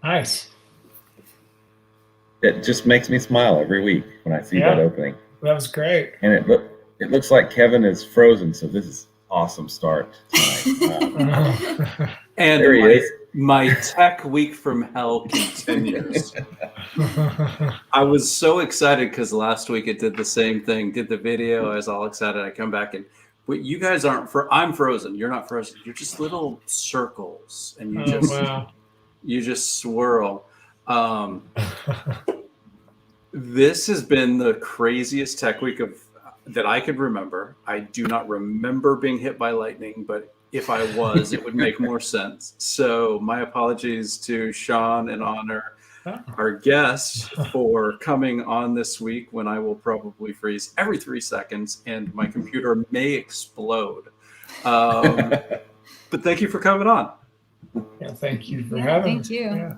Nice. It just makes me smile every week when I see that opening. That was great. And it looks like Kevin is frozen, so this is awesome start tonight. And there he is. My tech week from hell continues. I was so excited because last week it did the same thing, did the video. I was all excited. I come back and, but you guys aren't, I'm frozen. You're not frozen. You're just little circles and you just swirl. This has been the craziest tech week that I could remember. I do not remember being hit by lightning, but if I was, it would make more sense. So my apologies to Sean and Honor, our guests, for coming on this week when I will probably freeze every 3 seconds and my computer may explode. But thank you for coming on. Yeah, thank you for having me. Thank you. Yeah.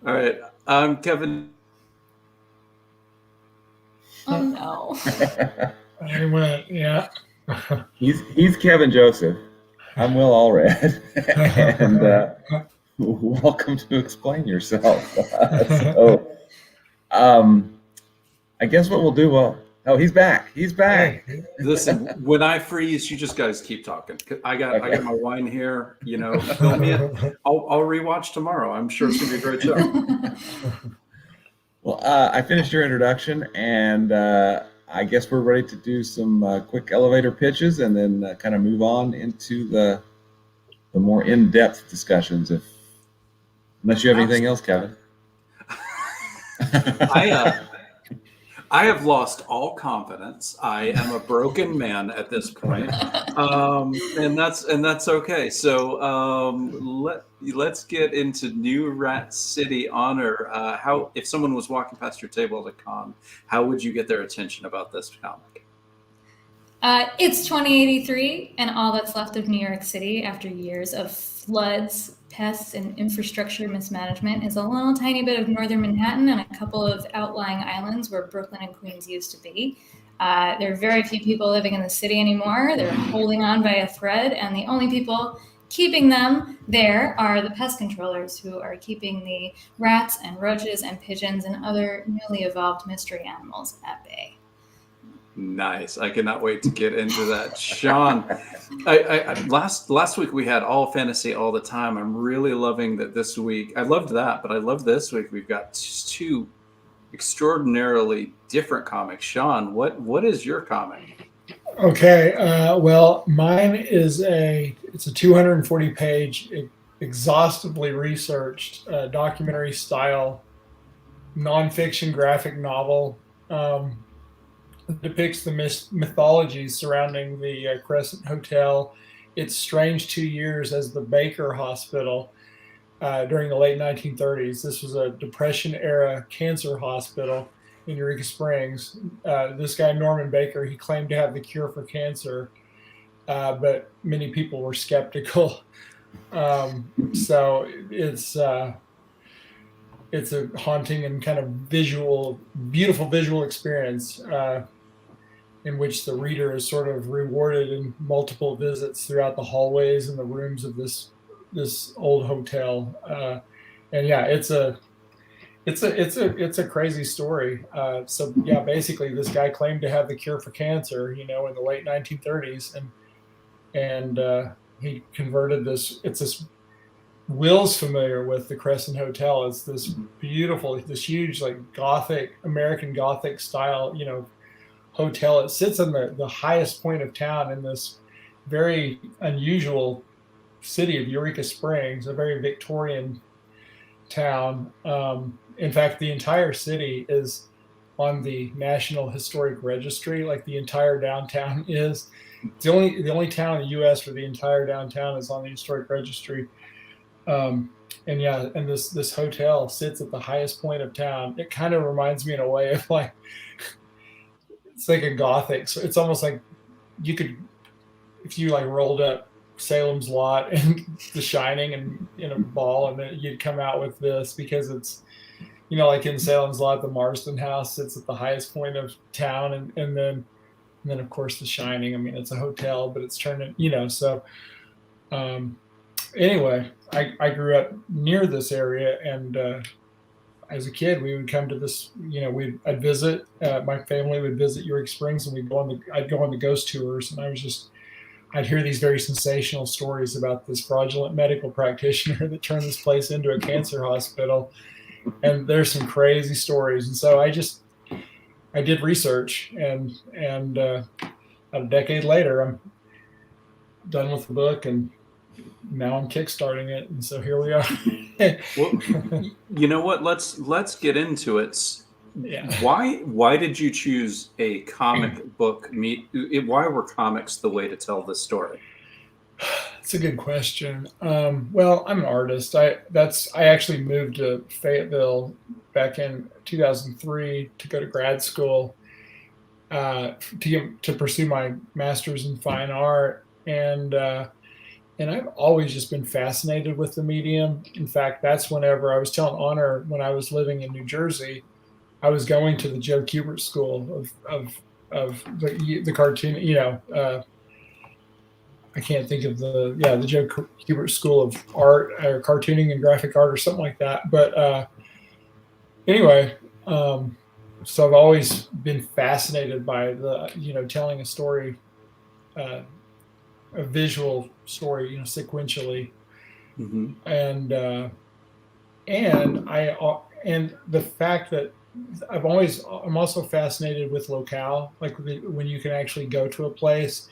All right. I'm Kevin. Oh, no. I went, yeah. He's Kevin Joseph. I'm Will Allred, and welcome to Explain Yourself. So, I guess what we'll do, he's back. He's back. Listen, when I freeze, you just guys keep talking. I got my wine here. You know, fill me in. I'll rewatch tomorrow. I'm sure it's gonna be a great show. Well, I finished your introduction, and I guess we're ready to do some quick elevator pitches, and then kind of move on into the more in-depth discussions. Unless you have anything else, Kevin. I have lost all confidence. I am a broken man at this point, and that's okay. So let's get into New Rat City. Honor. How, if someone was walking past your table at a con, how would you get their attention about this comic? It's 2083, and all that's left of New York City after years of floods, pests, and infrastructure mismanagement is a little tiny bit of northern Manhattan and a couple of outlying islands where Brooklyn and Queens used to be. There are very few people living in the city anymore. They're holding on by a thread, and the only people keeping them there are the pest controllers, who are keeping the rats and roaches and pigeons and other newly evolved mystery animals at bay. Nice. I cannot wait to get into that. Sean, last week we had all fantasy all the time. I'm really loving that this week. I loved that, but I love this week. We've got two extraordinarily different comics. Sean, what is your comic? Okay. Well, mine is it's a 240-page, exhaustively researched documentary style nonfiction graphic novel. Depicts the mythology surrounding the Crescent Hotel, its strange 2 years as the Baker Hospital during the late 1930s. This was a Depression-era cancer hospital in Eureka Springs. This guy, Norman Baker, he claimed to have the cure for cancer, but many people were skeptical. So it's a haunting and kind of beautiful visual experience in which the reader is sort of rewarded in multiple visits throughout the hallways and the rooms of this old hotel. And yeah, it's a crazy story. So yeah, basically this guy claimed to have the cure for cancer, in the late 1930s, and he converted this. It's this. Will's familiar with the Crescent Hotel. It's this huge, like American Gothic style, hotel. It sits in the highest point of town in this very unusual city of Eureka Springs, a very Victorian town. In fact, the entire city is on the National Historic Registry, like the entire downtown is. It's the only town in the U.S. where the entire downtown is on the Historic Registry. And this hotel sits at the highest point of town. It kind of reminds me in a way of it's like a Gothic. So it's almost like you could, if you rolled up Salem's Lot and The Shining and in a ball, and then you'd come out with this, because it's, like in Salem's Lot, the Marston House sits at the highest point of town, and then of course The Shining. I mean, it's a hotel, but it's turned in, so. anyway, I grew up near this area, and as a kid, we would come to this. I'd visit. My family would visit York Springs, and I'd go on the ghost tours, and I'd hear these very sensational stories about this fraudulent medical practitioner that turned this place into a cancer hospital. And there's some crazy stories. And so I did research, and about a decade later, I'm done with the book, and now I'm kickstarting it. And so here we are. Well, you know what? Let's get into it. Yeah. Why did you choose a comic book? Why were comics the way to tell this story? That's a good question. Well, I'm an artist. I actually moved to Fayetteville back in 2003 to go to grad school to pursue my master's in fine art, and I've always just been fascinated with the medium. In fact, that's whenever I was telling Honor, when I was living in New Jersey, I was going to the Joe Kubert School of the cartoon. I can't think of the Joe Kubert School of Art or cartooning and graphic art or something like that. But anyway, so I've always been fascinated by telling a story, a visual story, sequentially, mm-hmm. and the fact that I'm also fascinated with locale, like when you can actually go to a place.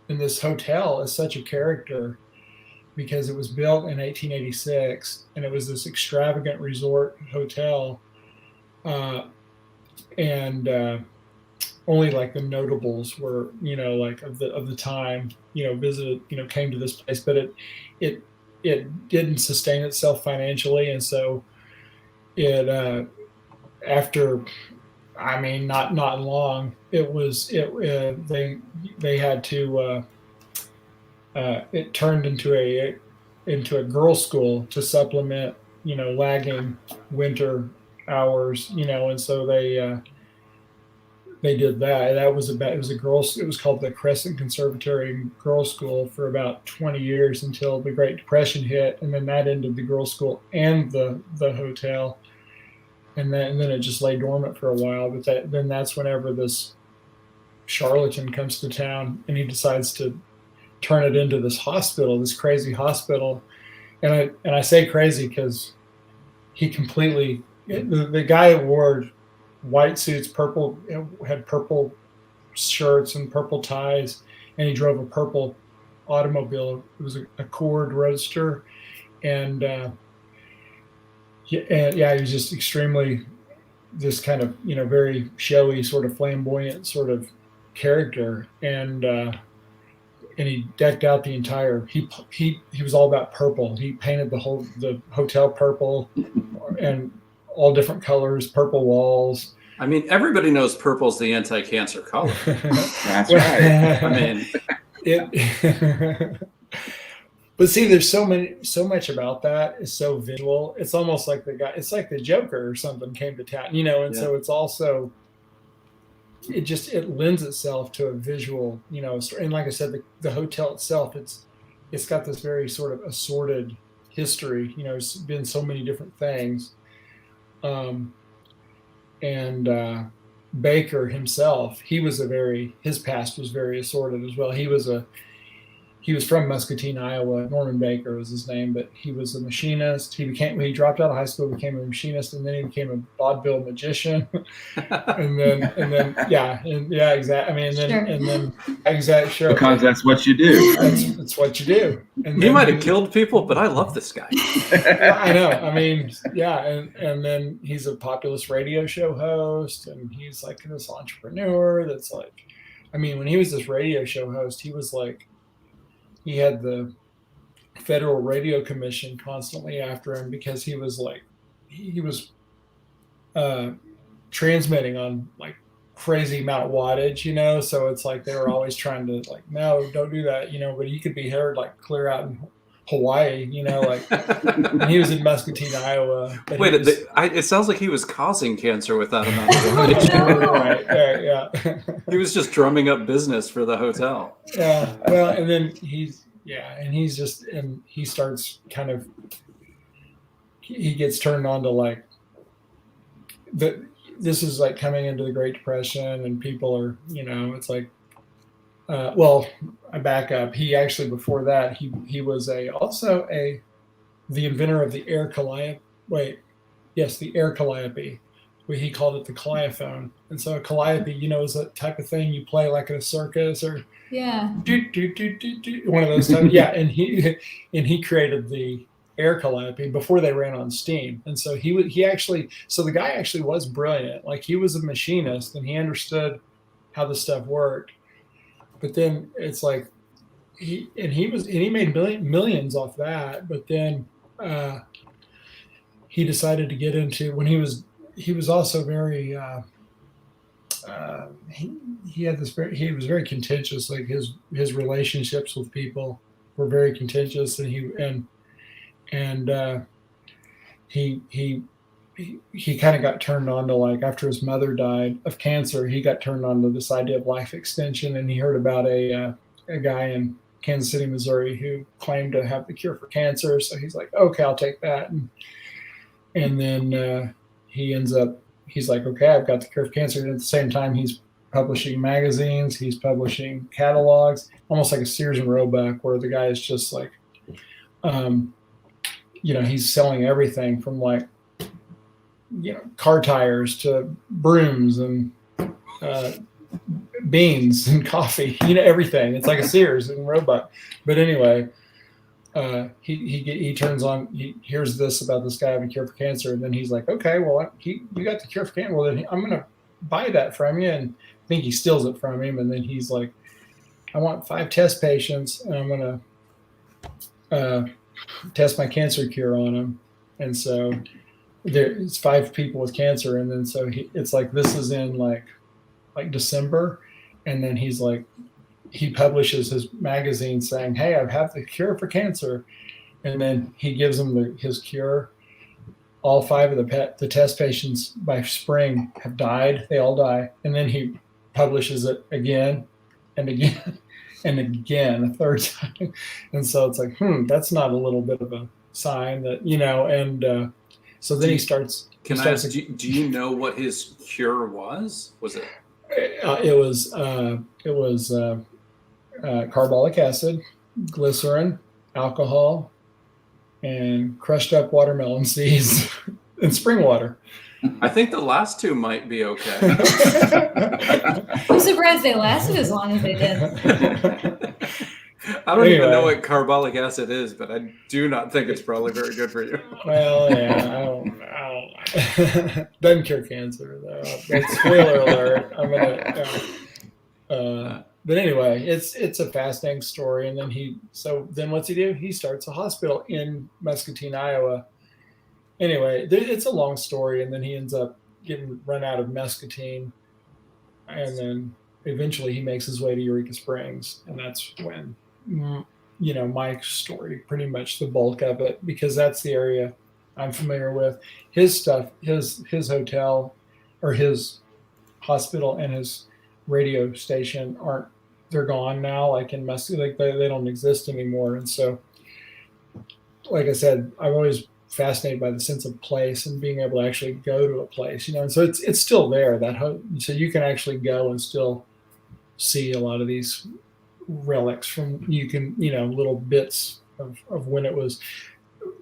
And this hotel is such a character because it was built in 1886, and it was this extravagant resort hotel, and only like the notables were, like of the time, visited, came to this place, but it didn't sustain itself financially, and so it after. I mean, not long. They had to. It turned into a girls' school to supplement, lagging winter hours, and so they did that. It was called the Crescent Conservatory Girls' School for about 20 years until the Great Depression hit, and then that ended the girls' school and the hotel. And then it just lay dormant for a while. But then that's whenever this charlatan comes to town, and he decides to turn it into this hospital, this crazy hospital. And I say crazy because he completely, the guy wore white suits, had purple shirts and purple ties, and he drove a purple automobile. It was a Accord Roadster, and he was just extremely, this kind of, very showy, sort of flamboyant sort of character, and he decked out the entire. He was all about purple. He painted the hotel purple, and all different colors, purple walls. I mean, everybody knows purple's the anti-cancer color. That's right. I mean, But see, there's so much about that is so visual. It's almost like it's like the Joker or something came to town, and so it's also, it lends itself to a visual, story. And like I said, the hotel itself, it's got this very sort of assorted history, it's been so many different things. And Baker himself, his past was very assorted as well. He was from Muscatine, Iowa. Norman Baker was his name, but he was a machinist. He dropped out of high school, became a machinist, and then he became a vaudeville magician. and then, exactly. I mean, sure. Because that's what you do. That's what you do. And he might have killed people, but I love this guy. I know. I mean, yeah. And then he's a populist radio show host, and he's like this entrepreneur that's like, I mean, when he was this radio show host, he was like, he had the Federal Radio Commission constantly after him because he was transmitting on like crazy amount of wattage, so it's like they were always trying to like, no, don't do that, but he could be heard like clear out in Hawaii, like and he was in Muscatine, Iowa. Wait, it sounds like he was causing cancer with that amount of wattage. Right. Yeah. He was just drumming up business for the hotel. Yeah. Well, and then he's Yeah, and he starts kind of, he gets turned on to like this is like coming into the Great Depression, and people are, it's like, well, I back up. He actually, before that, he was the inventor of the air calliope. Wait, yes, the air calliope. He called it the calliophone. And so a calliope, is that type of thing you play like in a circus or Yeah. one of those types. Yeah, and he created the air calliope before they ran on steam. And so the guy actually was brilliant. Like, he was a machinist and he understood how the stuff worked. But then it's like he made millions off that. But then he decided to get into, when he was also very he was very contentious. Like, his relationships with people were very contentious, and he kind of got turned on to, like, after his mother died of cancer, he got turned on to this idea of life extension, and he heard about a guy in Kansas City, Missouri, who claimed to have the cure for cancer. So he's like, okay, I'll take that. And then he's like, okay, I've got the cure for cancer. And at the same time, he's publishing magazines, he's publishing catalogs, almost like a Sears and Roebuck, where the guy is just like, he's selling everything from, like, car tires to brooms and beans and coffee, everything. It's like a Sears and Roebuck. But anyway, he turns on, he hears this about this guy having a cure for cancer, and then he's like, okay, well, you got the cure for cancer. Well, then I'm going to buy that from you. And I think he steals it from him. And then he's like, I want 5 test patients, and I'm going to test my cancer cure on them. And so there's 5 people with cancer. And then so it's like, this is in like December. And then he's like, he publishes his magazine saying, hey, I have the cure for cancer. And then he gives them his cure. All 5 of the test patients by spring have died. They all die. And then he publishes it again and again and again a third time. And so it's like, that's not a little bit of a sign that, and so then he starts. Can I ask, do you know what his cure was? Was it? It was carbolic acid, glycerin, alcohol, and crushed up watermelon seeds and spring water. I think the last 2 might be okay. I'm surprised they lasted as long as they did. I don't even know what carbolic acid is, but I do not think it's probably very good for you. Well, yeah, I don't doesn't cure cancer, though. But spoiler alert. I'm gonna. But anyway, it's a fascinating story. And then what's he do? He starts a hospital in Muscatine, Iowa. Anyway, it's a long story, and then he ends up getting run out of Muscatine, and then eventually he makes his way to Eureka Springs, and that's when, my story, pretty much the bulk of it, because that's the area I'm familiar with. His stuff, his hotel, or his hospital and his radio station they're gone now, like in Muscatine, like they don't exist anymore. And so, like I said, I'm always fascinated by the sense of place and being able to actually go to a place, and so it's still there, so you can actually go and still see a lot of these relics from, little bits of when it was,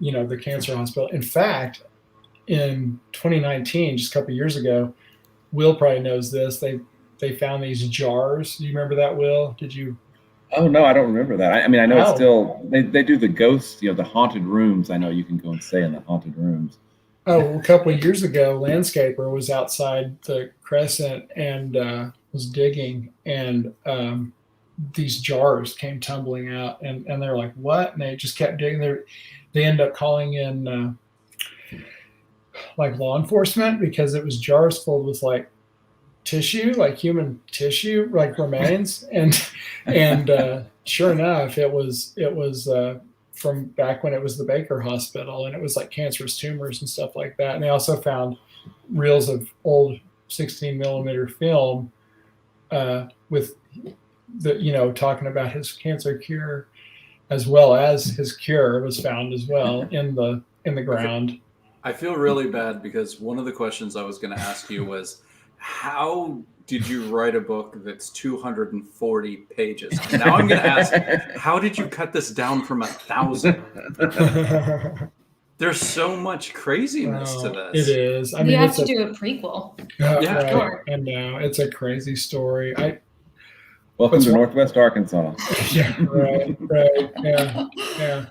the cancer hospital. In fact, in 2019, just a couple of years ago, Will probably knows this, they found these jars. Do you remember that, Will? Did you? Oh, no, I don't remember that. I know it's still, they do the ghosts, the haunted rooms. I know you can go and stay in the haunted rooms. Oh, a couple of years ago, landscaper was outside the Crescent and was digging, and these jars came tumbling out, and they're like, what? And they just kept digging. They end up calling in like law enforcement, because it was jars filled with like tissue, like human tissue, like remains, and sure enough, it was from back when it was the Baker Hospital, and it was like cancerous tumors and stuff like that. And they also found reels of old 16 millimeter film with the talking about his cancer cure. as well as his cure was found as well in the ground. I feel really bad because one of the questions I was going to ask you was, how did you write a book that's 240 pages? Now I'm going to ask, how did you cut this down from 1,000? There's so much craziness to this. It is. I You mean, have to do a prequel. Yeah, right. sure. I know it's a crazy story. Welcome to Northwest Arkansas. Yeah, right, yeah.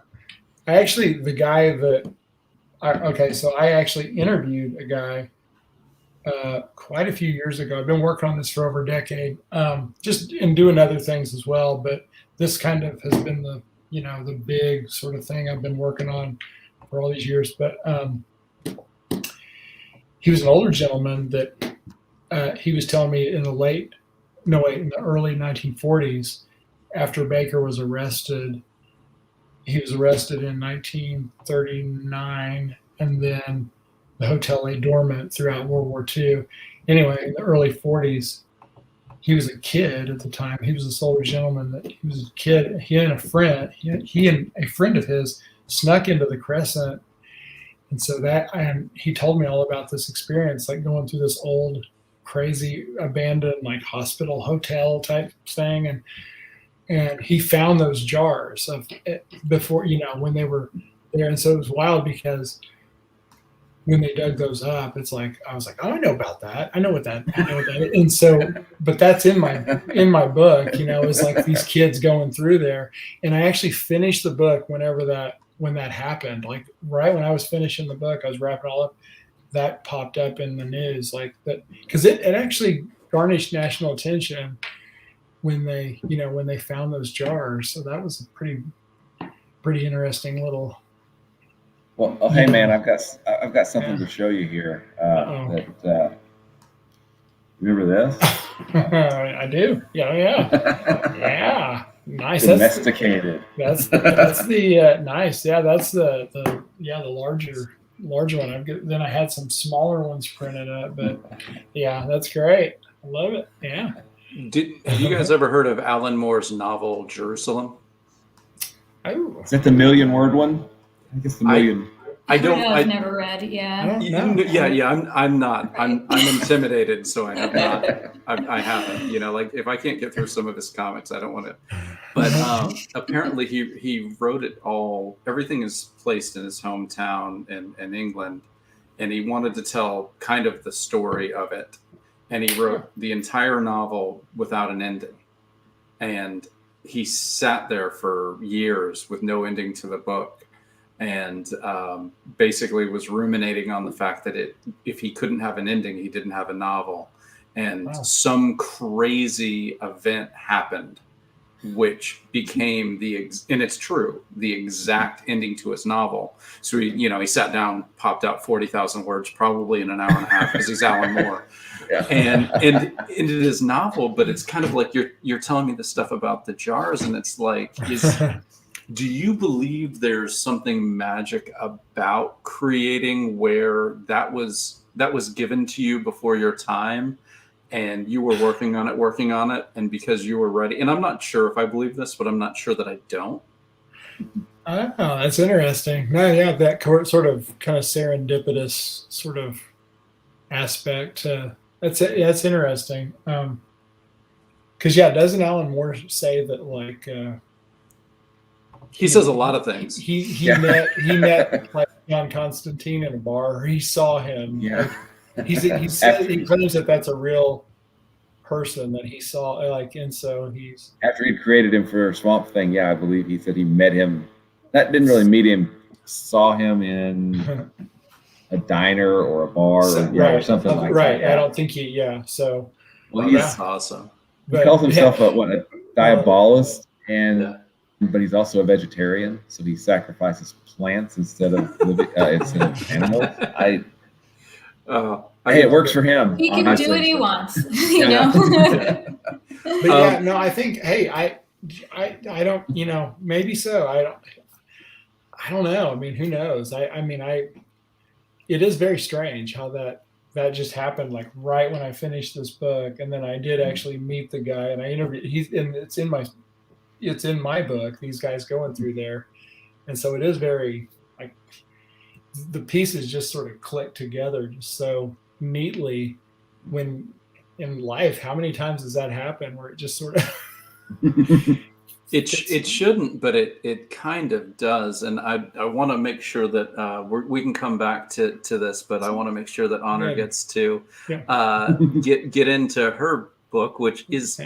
I actually, the guy that, so I actually interviewed a guy quite a few years ago. I've been working on this for over a decade, just in doing other things as well. But this kind of has been the big sort of thing I've been working on for all these years. But he was an older gentleman that he was telling me in the early 1940s, after Baker was arrested. He was arrested in 1939, and then the hotel lay dormant throughout World War II. Anyway, in the early 40s, he was a kid at the time. He was this older gentleman that he was a kid. He and a friend, he and a friend of his snuck into the Crescent. And so he told me all about this experience, like going through this old, crazy, abandoned, like hospital hotel type thing. And he found those jars of it before, when they were there. And so it was wild because when they dug those up, it's like, I was like, oh, I know about that. I know what that is. And so, but that's in my book, it's like these kids going through there. And I actually finished the book when that happened, like right when I was finishing the book, I was wrapping all up, that popped up in the news like that, because it actually garnished national attention when they found those jars. So that was a pretty interesting little. Well, hey man, I've got something to show you here. Remember this? I do. Yeah. Nice. Domesticated. That's the nice. Yeah, that's the larger one. Then I had some smaller ones printed up, but yeah, that's great. I love it. Yeah. Have you guys ever heard of Alan Moore's novel Jerusalem? Oh, Is that the 1,000,000-word one? I think it's the million. I've never read. Yeah. I'm not. I'm intimidated, so I have not. I haven't. Like if I can't get through some of his comics, I don't want to. But apparently he wrote it all. Everything is placed in his hometown in England, and he wanted to tell kind of the story of it. And he wrote the entire novel without an ending. And he sat there for years with no ending to the book. And basically was ruminating on the fact that if he couldn't have an ending, he didn't have a novel. And some crazy event happened, which became and it's true, the exact ending to his novel. So he sat down, popped out 40,000 words, probably in an hour and a half, because he's Alan Moore. Yeah. And it is novel, but it's kind of like you're telling me this stuff about the jars, and it's like, do you believe there's something magic about creating where that was given to you before your time, and you were working on it, and because you were ready? And I'm not sure if I believe this, but I'm not sure that I don't. Oh, that's interesting. No, yeah, that sort of kind of serendipitous sort of aspect. That's interesting. Because doesn't Alan Moore say that like? He says a lot of things. He met like John Constantine in a bar. He saw him. Yeah. Like, he claims that that's a real person that he saw. Like, and so he's after he created him for Swamp Thing. Yeah, I believe he said he met him. That didn't really meet him. Saw him in a diner or a bar, or something like that. Right. I don't think he. Yeah. So. Well, he's awesome. He calls himself a diabolist, but he's also a vegetarian, so he sacrifices plants instead of animals. Hey, it works for him. He can do what he wants, But no, I think. Hey, I don't. Maybe so. I don't know. I mean, who knows? It is very strange how that just happened, like right when I finished this book, and then I did actually meet the guy, and I interviewed. It's in my it's in my book, these guys going through there. And so it is very, like, the pieces just sort of click together just so neatly. When in life, how many times does that happen where it just sort of it shouldn't, but it kind of does. And I want to make sure that we can come back to this, but I want to make sure that Honor gets to get into her book, which is,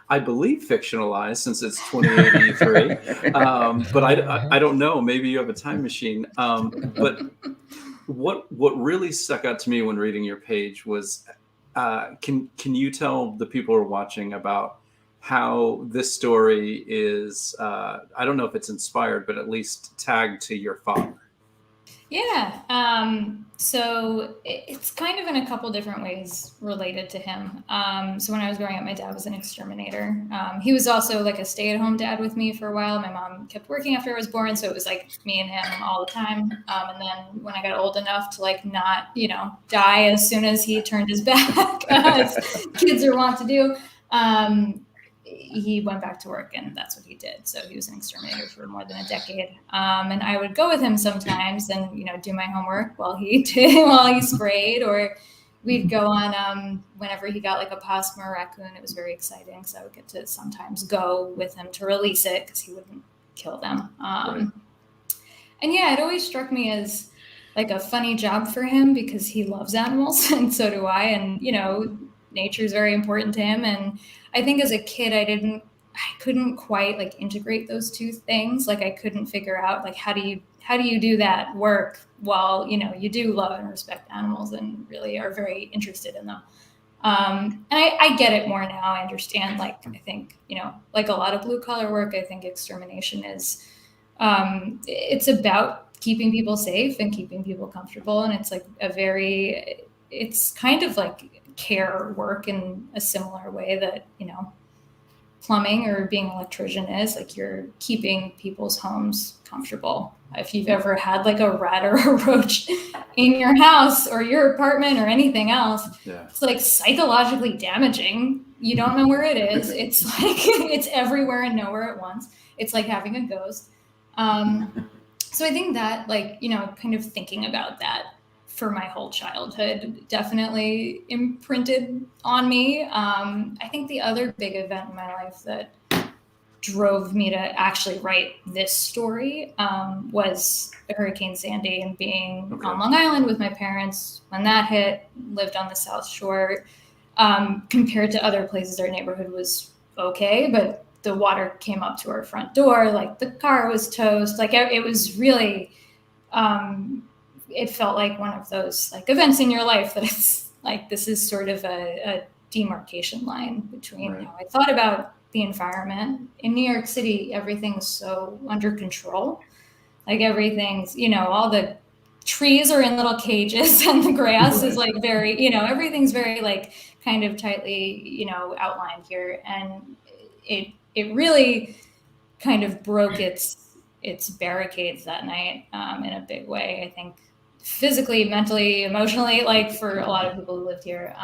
I believe, fictionalized since it's 2083. But I don't know. Maybe you have a time machine. But what really stuck out to me when reading your page was, can you tell the people who are watching about how this story is, I don't know if it's inspired, but at least tagged to your father? Yeah. So it's kind of in a couple different ways related to him. So when I was growing up, my dad was an exterminator. He was also like a stay-at-home dad with me for a while. My mom kept working after I was born, so it was like me and him all the time. And then when I got old enough to like not, die as soon as he turned his back, as kids are wont to do, he went back to work, and that's what he did. So he was an exterminator for more than a decade. And I would go with him sometimes and, do my homework while he sprayed, or we'd go on, whenever he got like a possum or a raccoon. It was very exciting. So I would get to sometimes go with him to release it because he wouldn't kill them. And yeah, it always struck me as like a funny job for him because he loves animals and so do I. And, nature is very important to him. And I think as a kid, I couldn't quite like integrate those two things. Like I couldn't figure out like, how do you do that work while, you do love and respect animals and really are very interested in them. And I get it more now. I understand, like, I think, like a lot of blue collar work, I think extermination is, it's about keeping people safe and keeping people comfortable. And it's like it's kind of like care work in a similar way that, plumbing or being an electrician is. Like you're keeping people's homes comfortable. If you've ever had like a rat or a roach in your house or your apartment or anything else, It's like psychologically damaging. You don't know where it is. It's like, it's everywhere and nowhere at once. It's like having a ghost. So I think that, like, kind of thinking about that for my whole childhood definitely imprinted on me. I think the other big event in my life that drove me to actually write this story was Hurricane Sandy, and being on Long Island with my parents when that hit, lived on the South Shore. Compared to other places, our neighborhood was okay, but the water came up to our front door, like the car was toast. Like it was really, it felt like one of those like events in your life that it's like, this is sort of a demarcation line between how I thought about the environment. In New York City, everything's so under control. Like everything's, all the trees are in little cages and the grass is like very, everything's very like kind of tightly, outlined here. And it really kind of broke its barricades that night in a big way. I think physically, mentally, emotionally, like for a lot of people who lived here.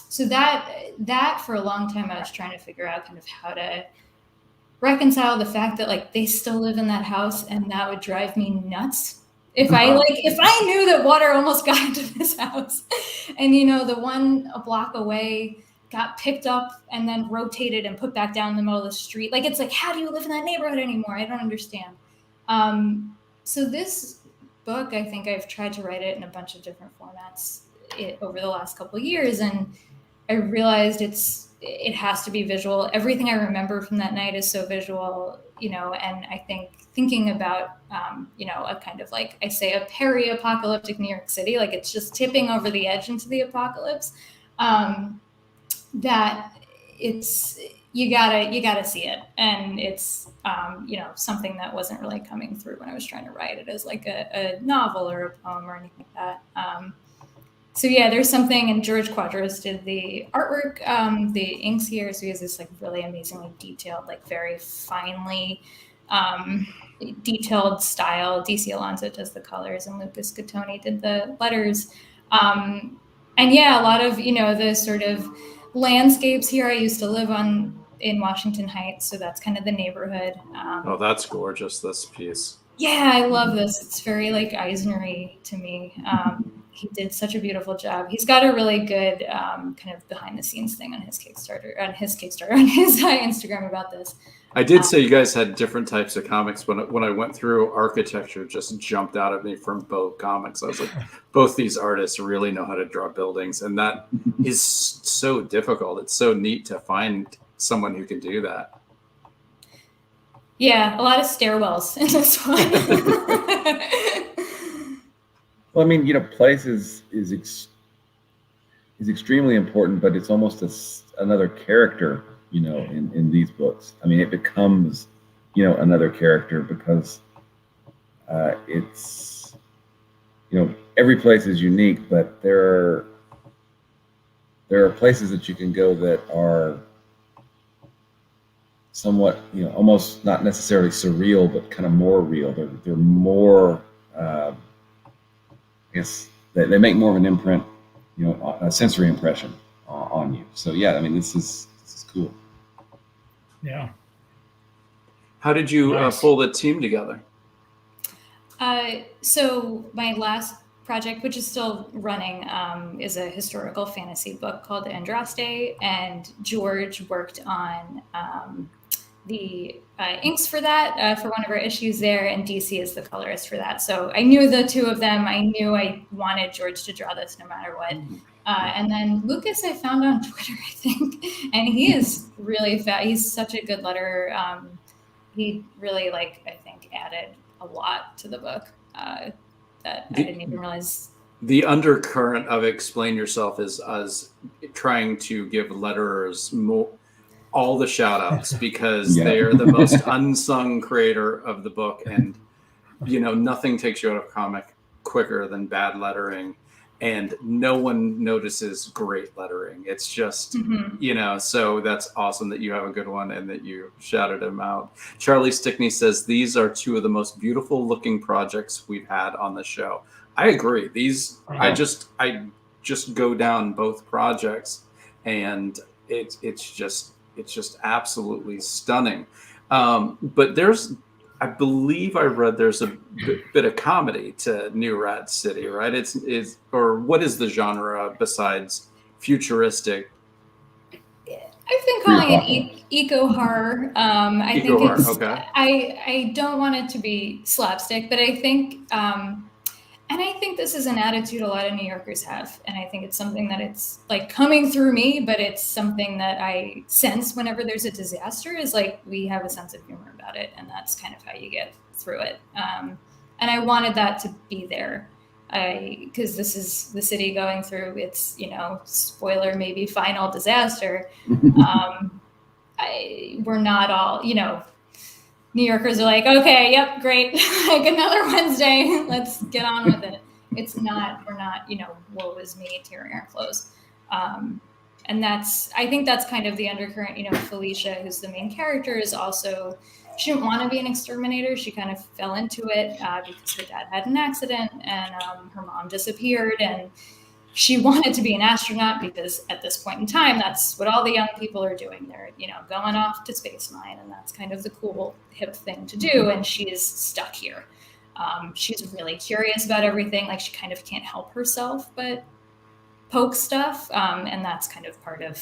So that for a long time, I was trying to figure out kind of how to reconcile the fact that like they still live in that house, and that would drive me nuts. If I knew that water almost got into this house, and the one a block away got picked up and then rotated and put back down in the middle of the street. Like, it's like, how do you live in that neighborhood anymore? I don't understand. So this book, I think I've tried to write it in a bunch of different formats over the last couple of years. And I realized it has to be visual. Everything I remember from that night is so visual, and I think thinking about, a kind of like, I say, a peri-apocalyptic New York City, like it's just tipping over the edge into the apocalypse, that it's, you gotta see it. And it's, something that wasn't really coming through when I was trying to write it as like a novel or a poem or anything like that. So yeah, there's something, and George Quadros did the artwork, the inks here. So he has this like really amazingly detailed, like very finely detailed style. DC Alonso does the colors, and Lucas Gattoni did the letters. And yeah, a lot of, the sort of landscapes here. I used to live on in Washington Heights, so that's kind of the neighborhood. Oh, that's gorgeous, this piece. Yeah, I love this. It's very like Eisner-y to me. He did such a beautiful job. He's got a really good kind of behind the scenes thing on his Kickstarter, on his Instagram about this. I did say you guys had different types of comics. When I went through architecture, just jumped out at me from both comics. I was like, both these artists really know how to draw buildings, and that is so difficult. It's so neat to find someone who can do that. Yeah, a lot of stairwells in this one. Well, I mean, place is extremely important, but it's almost another character, in these books. I mean, it becomes, another character because it's, every place is unique, but there are places that you can go that are somewhat, almost not necessarily surreal, but kind of more real. They're more, I guess, they make more of an imprint, a sensory impression on you. So yeah, I mean, this is cool. Yeah. How did you Nice. pull the team together? So my last project, which is still running, is a historical fantasy book called Andraste, and George worked on the inks for that for one of our issues there, and DC is the colorist for that. So I knew the two of them. I knew I wanted George to draw this no matter what. And then Lucas I found on Twitter, I think, and he is really he's such a good letterer. He really, I think, added a lot to the book that I didn't even realize. The undercurrent of Explain Yourself is us trying to give letterers all the shout outs because they are the most unsung creator of the book. And, nothing takes you out of comic quicker than bad lettering. And no one notices great lettering. It's just, so that's awesome that you have a good one and that you shouted him out. Charlie Stickney says, these are two of the most beautiful looking projects we've had on the show. I agree. These, I just go down both projects and it's just absolutely stunning. But I believe I read there's a bit of comedy to New Rat City, right? Or what is the genre besides futuristic? I've been calling it eco horror. I think it's. Okay. I don't want it to be slapstick, but I think, and I think this is an attitude a lot of New Yorkers have, and I think it's something that it's coming through me, but it's something that I sense whenever there's a disaster is we have a sense of humor about it, and that's kind of how you get through it. And I wanted that to be there, because this is the city going through its, spoiler, maybe final disaster. We're not all, New Yorkers are okay, yep, great. Another Wednesday, let's get on with it. We're not, woe is me, tearing our clothes. And I think that's kind of the undercurrent, Felicia, who's the main character, is also, she didn't want to be an exterminator. She kind of fell into it because her dad had an accident and her mom disappeared, and she wanted to be an astronaut because at this point in time, that's what all the young people are doing. They're, going off to space mine, and that's kind of the cool, hip thing to do. And she is stuck here. She's really curious about everything. She kind of can't help herself but poke stuff. And that's kind of part of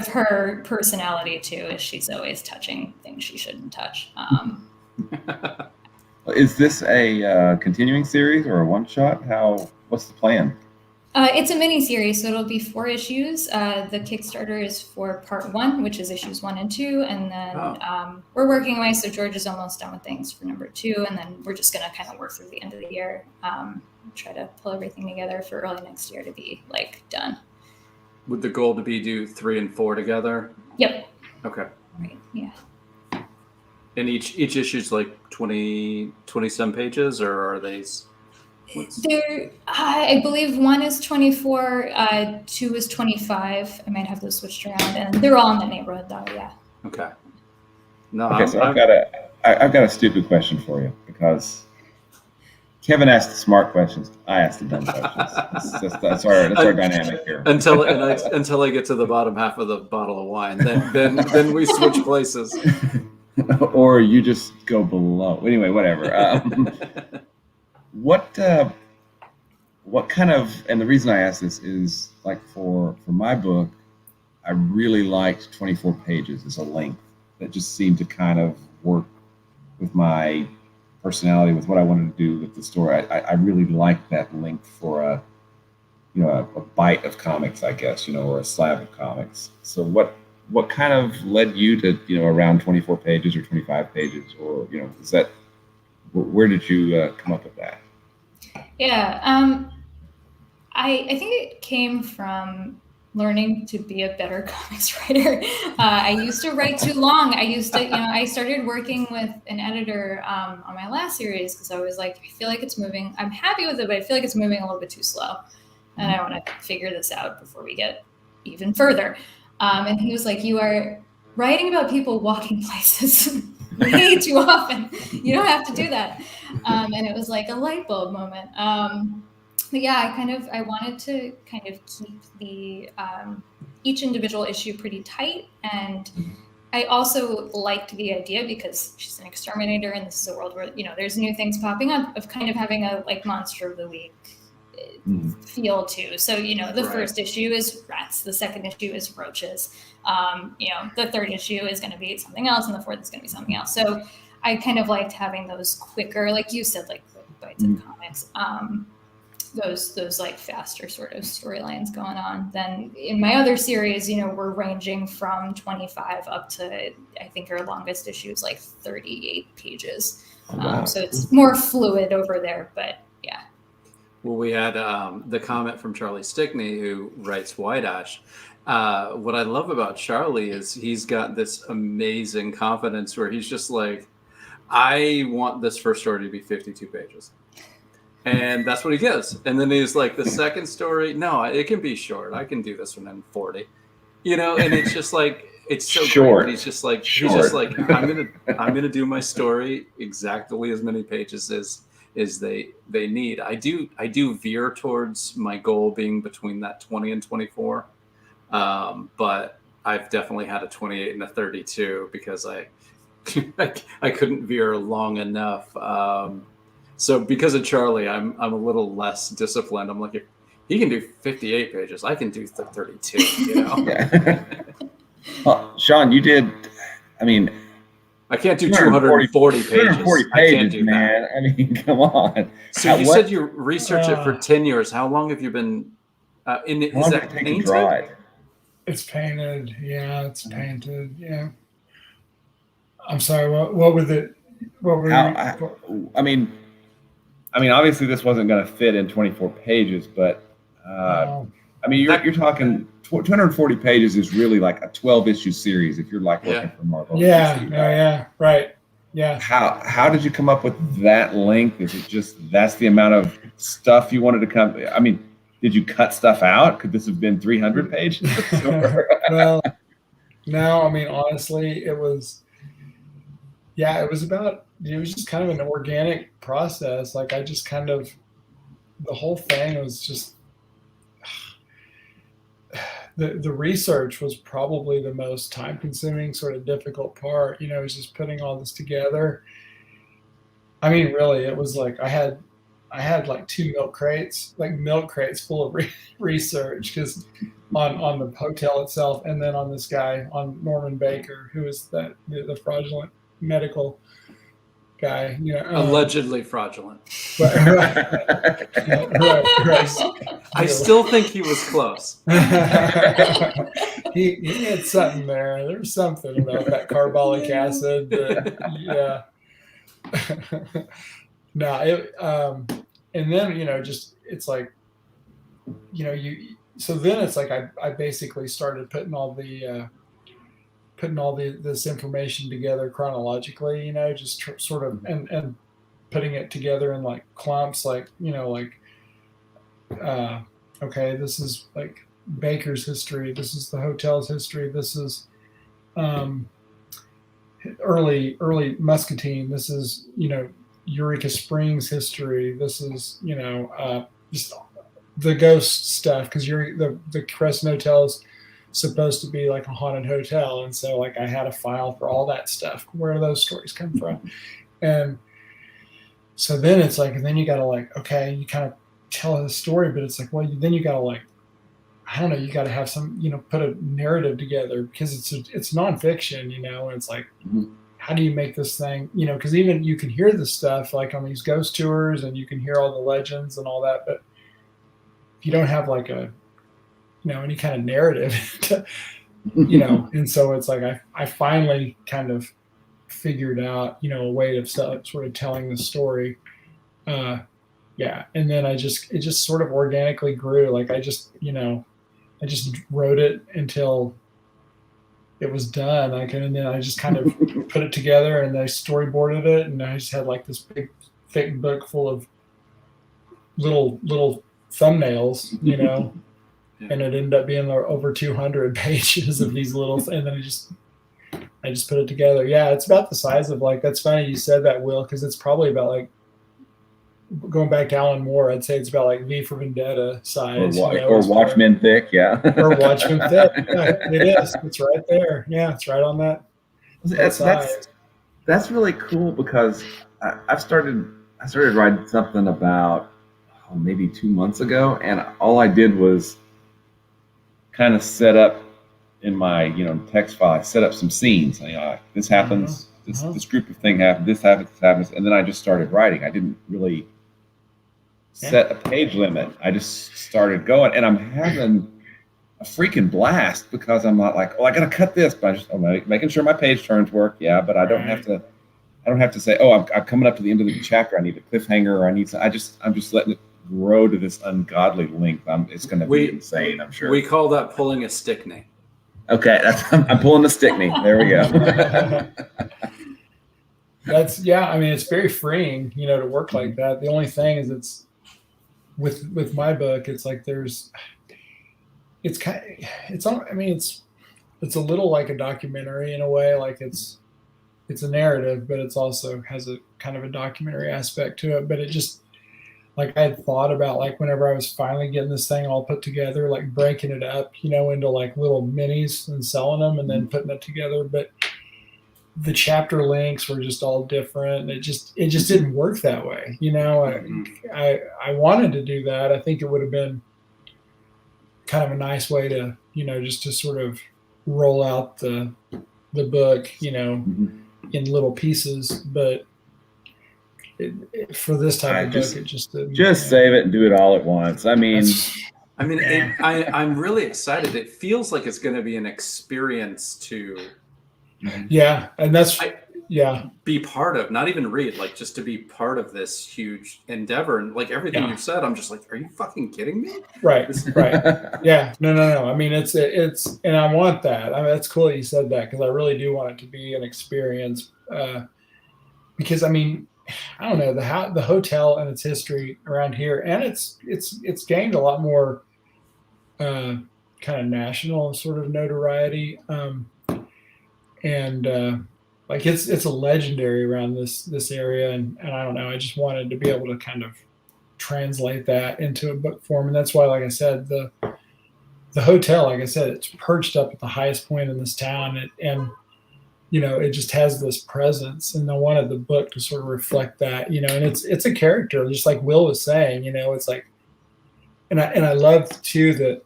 her personality too, is she's always touching things she shouldn't touch. Is this a continuing series or a one-shot? What's the plan? It's a mini-series, so it'll be 4 issues. The Kickstarter is for part 1, which is issues 1 and 2, and then we're working away, so George is almost done with things for number 2, and then we're just going to kind of work through the end of the year, try to pull everything together for early next year to be done. Would the goal to be do 3 and 4 together? Yep. Okay. Right, yeah. And each issue is 20 some pages, or are they? There, I believe 1 is 24, 2 is 25. I might have those switched around, and they're all in the neighborhood, though. Yeah. Okay. No. Okay, so I've got a stupid question for you, because Kevin asked the smart questions. I asked the dumb questions. That's our dynamic here. Until I get to the bottom half of the bottle of wine, then we switch places. Or you just go below. Anyway, whatever. What kind of, and the reason I ask this is, like, for my book, I really liked 24 pages as a length. That just seemed to kind of work with my personality, with what I wanted to do with the story. I really liked that length for a bite of comics, I guess, or a slab of comics. So what kind of led you to, around 24 pages or 25 pages, or, is that, where did you come up with that? Yeah, I think it came from learning to be a better comics writer. I used to write too long. I started working with an editor on my last series because I was like, I feel like it's moving. I'm happy with it, but I feel like it's moving a little bit too slow. And I want to figure this out before we get even further. And he was like, you are writing about people walking places way too often. You don't have to do that. And it was like a light bulb moment. But yeah, I wanted to kind of keep the each individual issue pretty tight, and I also liked the idea, because she's an exterminator, and this is a world where there's new things popping up, of kind of having a monster of the week feel too. So the first issue is rats, the second issue is roaches, the third issue is going to be something else, and the fourth is going to be something else. So I kind of liked having those quicker, like you said, like quick bites of comics. Those like faster sort of storylines going on. Then in my other series, we're ranging from 25 up to, I think our longest issue is like 38 pages. Oh, wow. So it's more fluid over there, but yeah. Well, we had the comment from Charlie Stickney, who writes White Ash. What I love about Charlie is he's got this amazing confidence where he's just like, I want this first story to be 52 pages. And that's what he gives. And then he's like, the second story, no, it can be short. I can do this one in 40. And it's just like, it's so short. Great. He's just like, I'm gonna do my story exactly as many pages as they need. I do veer towards my goal being between that 20 and 24. But I've definitely had a 28 and a 32 because I couldn't veer long enough. So because of Charlie, I'm a little less disciplined. I'm like, if he can do 58 pages, I can do 32. Yeah. Well, Sean, you did. I mean, I can't do 240 pages. 240 pages, I can't do man. that. I mean, come on. So you said you researched it for 10 years. How long have you been in it? Is that painted? It's painted. Yeah, it's painted. Yeah. I'm sorry. What was it? What were you? I mean, obviously this wasn't going to fit in 24 pages, but you're talking 240 pages is really like a 12-issue series if you're like working for Marvel. Yeah, right. Yeah. How did you come up with that length? Is it just that's the amount of stuff you wanted to come? I mean, did you cut stuff out? Could this have been 300 pages? Well, no. I mean, honestly, it was just kind of an organic process. Like the whole thing was just, the research was probably the most time consuming, sort of difficult part, it was just putting all this together. I mean, really, it was like, I had like 2 milk crates full of research, because on the hotel itself, and then on this guy, on Norman Baker, who is the fraudulent medical guy, allegedly fraudulent. Right. I still think he was close. he had something there. There was something about that carbolic acid. Yeah. No, and then just it's like, so then it's like I basically started putting all this information together chronologically, just sort of and putting it together in like clumps, like okay, this is like Baker's history, this is the hotel's history, this is early Muscatine, this is Eureka Springs history. This is, just the ghost stuff, because the Crescent Hotel is supposed to be like a haunted hotel, and so like I had a file for all that stuff. Where do those stories come from? And so then it's like, and then you gotta like, okay, you kind of tell the story, but it's like, well, then you gotta like, I don't know, you gotta have some, put a narrative together, because it's nonfiction, and it's like, how do you make this thing, because even you can hear the stuff like on these ghost tours, and you can hear all the legends and all that, but if you don't have like a, any kind of narrative, and so it's like I finally kind of figured out, a way of sort of telling the story. And then it just sort of organically grew. Like I just wrote it until it was done. And then I just kind of put it together, and I storyboarded it, and I just had like this big thick book full of little thumbnails, and it ended up being over 200 pages of these little, and then I just put it together. Yeah, it's about the size of like, that's funny you said that, Will, because it's probably about like, going back to Alan Moore, I'd say it's about like V for Vendetta size. Or Watchmen thick, yeah. Or Watchmen thick. Yeah, it is. It's right there. Yeah, it's right on that. That's really cool, because I started writing something about maybe 2 months ago, and all I did was kind of set up in my text file. I set up some scenes. This happens. This group of thing happens. This happens, and then I just started writing. I didn't really set a page limit. I just started going, and I'm having a freaking blast, because I'm not like, I got to cut this, but I'm making sure my page turns work. Yeah, but I don't have to. I don't have to say, I'm coming up to the end of the chapter. I need a cliffhanger, or I need. I'm just letting it grow to this ungodly length. It's going to be insane, I'm sure. We call that pulling a Stickney. Okay, I'm pulling the Stickney. There we go. It's very freeing, to work like that. The only thing is, it's with my book, it's like it's a little like a documentary in a way. Like it's a narrative, but it's also has a kind of a documentary aspect to it. But it just, like, I had thought about, like, whenever I was finally getting this thing all put together, like breaking it up, into like little minis and selling them, and then putting it together. But the chapter links were just all different. It just didn't work that way. I wanted to do that. I think it would have been kind of a nice way to, just to sort of roll out the book, in little pieces, but for this type of book, it just didn't. Just save it and do it all at once. I'm really excited. It feels like it's going to be an experience to, and that's be part of. Not even read, like just to be part of this huge endeavor. And like everything you've said, I'm just like, are you fucking kidding me? Right. Yeah. No. I mean, it's, and I want that. I mean, that's cool that you said that, because I really do want it to be an experience. Because I mean, I don't know, the hotel and its history around here, and it's gained a lot more kind of national sort of notoriety, and like it's a legendary around this area, and I don't know, I just wanted to be able to kind of translate that into a book form, and that's why, like I said, the hotel, like I said, it's perched up at the highest point in this town, and it just has this presence, and I wanted the book to sort of reflect that, and it's a character, just like Will was saying, it's like, and I love too that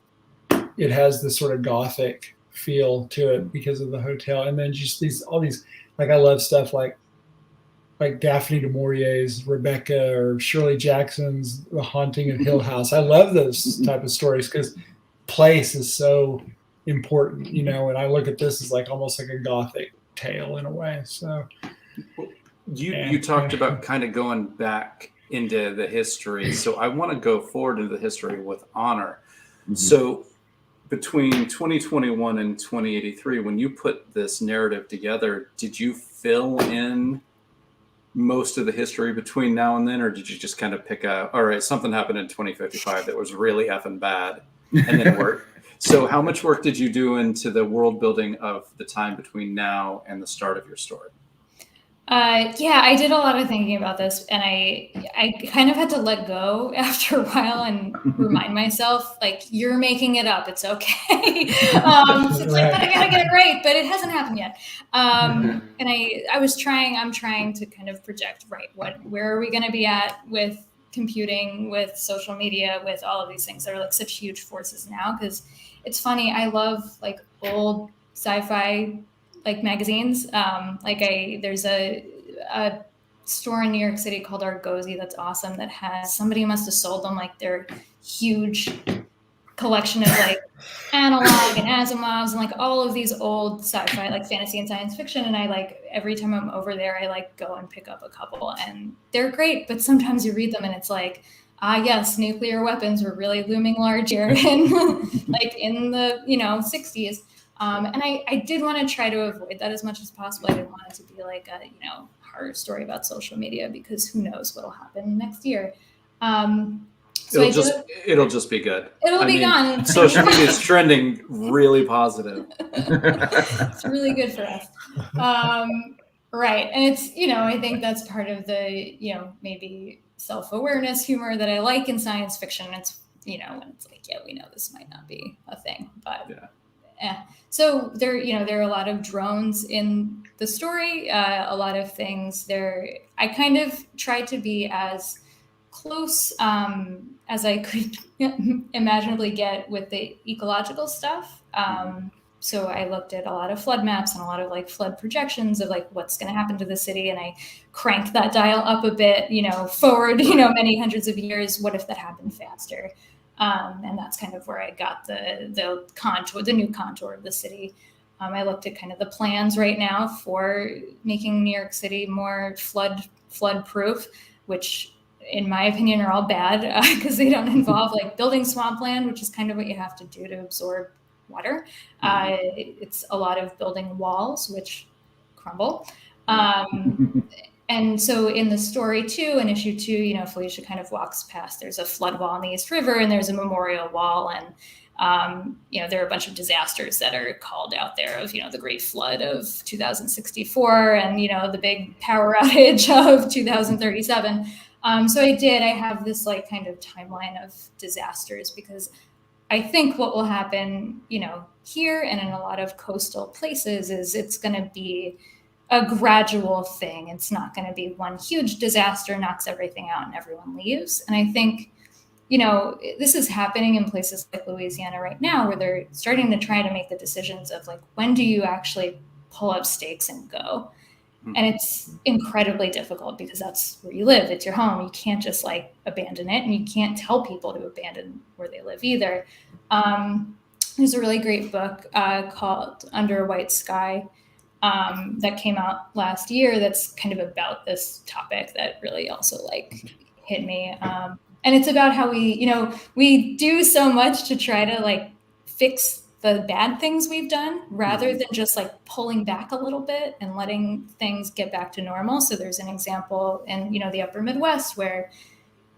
it has this sort of gothic feel to it because of the hotel, and then just all these, like, I love stuff like Daphne du Maurier's Rebecca, or Shirley Jackson's The Haunting of Hill House. I love those type of stories, because place is so important, and I look at this as like almost like a gothic tale in a way. So you talked about kind of going back into the history, so I want to go forward into the history with honor. So between 2021 and 2083, when you put this narrative together, did you fill in most of the history between now and then, or did you just kind of pick all right, something happened in 2055 that was really effing bad, and then work? So how much work did you do into the world building of the time between now and the start of your story? Yeah, I did a lot of thinking about this, and I kind of had to let go after a while and remind myself, like, you're making it up. It's okay. So it's like, but I gotta get it right, but it hasn't happened yet. And I'm trying to kind of project, right, where are we going to be at with computing, with social media, with all of these things that are like such huge forces now? Because it's funny, I love like old sci-fi like magazines. There's a store in New York City called Argosy that's awesome, that has, somebody must have sold them like their huge collection of like Analog and Asimov's and like all of these old sci-fi, like fantasy and science fiction. And I like, every time I'm over there, I like go and pick up a couple, and they're great. But sometimes you read them and it's like, yes, nuclear weapons were really looming large here in like in the 60s. And I did want to try to avoid that as much as possible. I didn't want it to be like a horror story about social media, because who knows what'll happen next year. It'll just be good. It'll be gone. Social media is trending really positive. It's really good for us. Right. And it's, I think that's part of the, maybe self-awareness humor that I like in science fiction. It's, when it's like, yeah, we know this might not be a thing, but yeah. So there are a lot of drones in the story, a lot of things there. I kind of tried to be as close as I could imaginably get with the ecological stuff. So I looked at a lot of flood maps and a lot of like flood projections of like what's going to happen to the city. And I cranked that dial up a bit, forward, many hundreds of years. What if that happened faster? And that's kind of where I got the contour, the new contour of the city. I looked at kind of the plans right now for making New York City more flood proof, which in my opinion are all bad because they don't involve like building swampland, which is kind of what you have to do to absorb water. It's a lot of building walls, which crumble. And so in the story too, in issue 2, Felicia kind of walks past, there's a flood wall in the East River and there's a memorial wall. And, there are a bunch of disasters that are called out there of, the Great Flood of 2064 and, the big power outage of 2037. So I have this like kind of timeline of disasters, because I think what will happen, here and in a lot of coastal places is it's going to be a gradual thing. It's not going to be one huge disaster knocks everything out and everyone leaves. And I think, this is happening in places like Louisiana right now, where they're starting to try to make the decisions of like, when do you actually pull up stakes and go? And it's incredibly difficult because that's where you live. It's your home. You can't just like abandon it, and you can't tell people to abandon where they live either. There's a really great book called Under a White Sky that came out last year that's kind of about this topic that really also like hit me. And it's about how we do so much to try to like fix the bad things we've done rather than just like pulling back a little bit and letting things get back to normal. So there's an example in, the upper Midwest where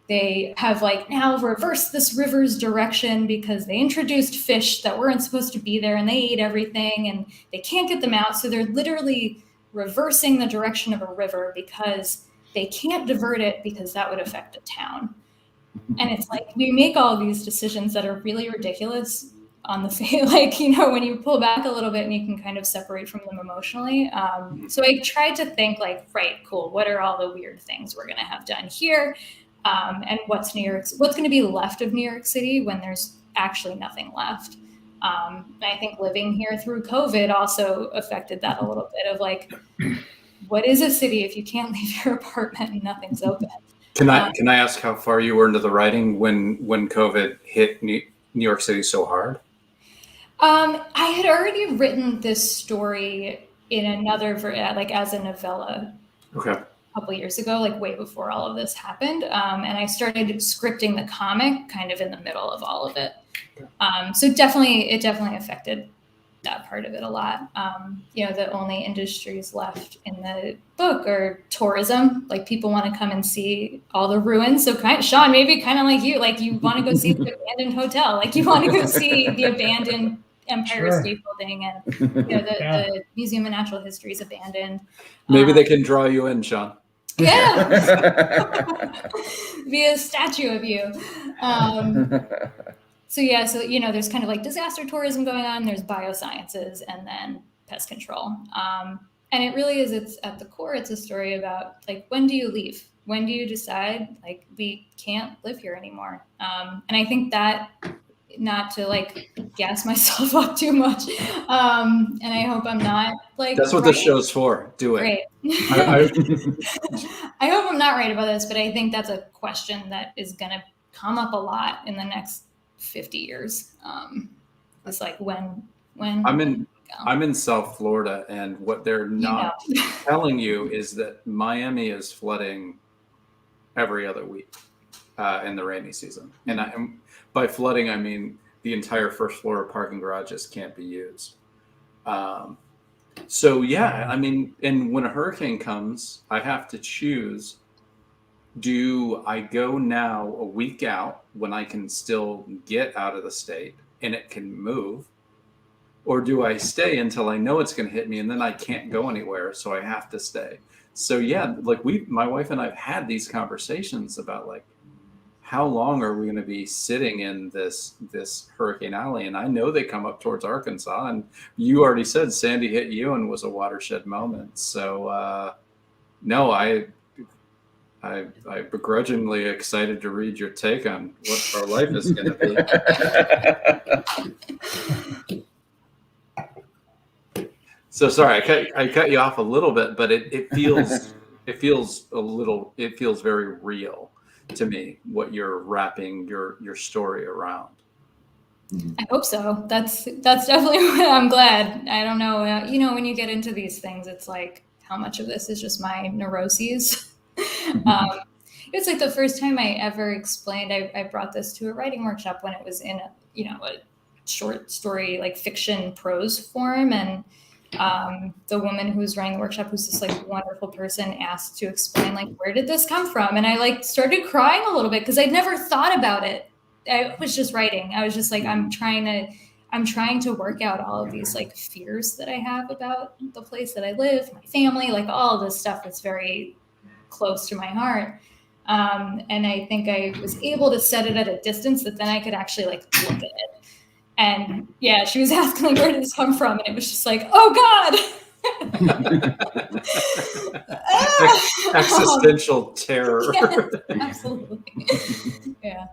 they have like now reversed this river's direction because they introduced fish that weren't supposed to be there and they ate everything and they can't get them out. So they're literally reversing the direction of a river because they can't divert it because that would affect a town. And it's like, we make all these decisions that are really ridiculous on the face, like, when you pull back a little bit and you can kind of separate from them emotionally. So I tried to think like, right, cool, what are all the weird things we're going to have done here? And what's going to be left of New York City when there's actually nothing left? And I think living here through COVID also affected that a little bit of like, what is a city if you can't leave your apartment and nothing's open? Can I ask how far you were into the writing when COVID hit New York City so hard? I had already written this story in another, like as a novella. Okay. A couple years ago, like way before all of this happened. And I started scripting the comic kind of in the middle of all of it. So it definitely affected that part of it a lot. The only industries left in the book are tourism. Like people want to come and see all the ruins. So Sean, maybe kind of like you want to go see the abandoned hotel. Like you want to go see the abandoned Empire Sure. State Building, and the Museum of Natural History is abandoned. Maybe they can draw you in, Sean. Yeah, be a statue of you. So there's kind of like disaster tourism going on. There's biosciences, and then pest control. And it really is. It's at the core. It's a story about like, when do you leave? When do you decide like we can't live here anymore? And I think that, not to like gas myself up too much, and I hope I'm not like. That's what right. this show's for. Do it. Great. I hope I'm not right about this, but I think that's a question that is going to come up a lot in the next 50 years. It's like when I'm in South Florida, and what they're not telling you is that Miami is flooding every other week in the rainy season. And by flooding, I mean the entire first floor of parking garages can't be used. So yeah, I mean, and when a hurricane comes, I have to choose: do I go now a week out when I can still get out of the state and it can move? Or do I stay until I know it's going to hit me and then I can't go anywhere, so I have to stay? So yeah, like my wife and I have had these conversations about like, how long are we going to be sitting in this hurricane alley? And I know they come up towards Arkansas, and you already said Sandy hit you and was a watershed moment. So no, I'm begrudgingly excited to read your take on what our life is going to be. So sorry, I cut you off a little bit, but it feels very real to me, what you're wrapping your story around. I hope so. That's definitely what I'm glad. I don't know. When you get into these things, it's like, how much of this is just my neuroses? It's like the first time I ever explained, I brought this to a writing workshop when it was in a short story, like fiction prose form. And the woman who was running the workshop, who's this like wonderful person, asked to explain like, where did this come from? And I like started crying a little bit because I'd never thought about it. I was just writing. I was just like, I'm trying to work out all of these like fears that I have about the place that I live, my family, like all of this stuff that's very close to my heart. And I think I was able to set it at a distance that then I could actually like look at it. And yeah, she was asking like, where did this come from? And it was just like, oh God. Existential terror. Yes, absolutely. Yeah.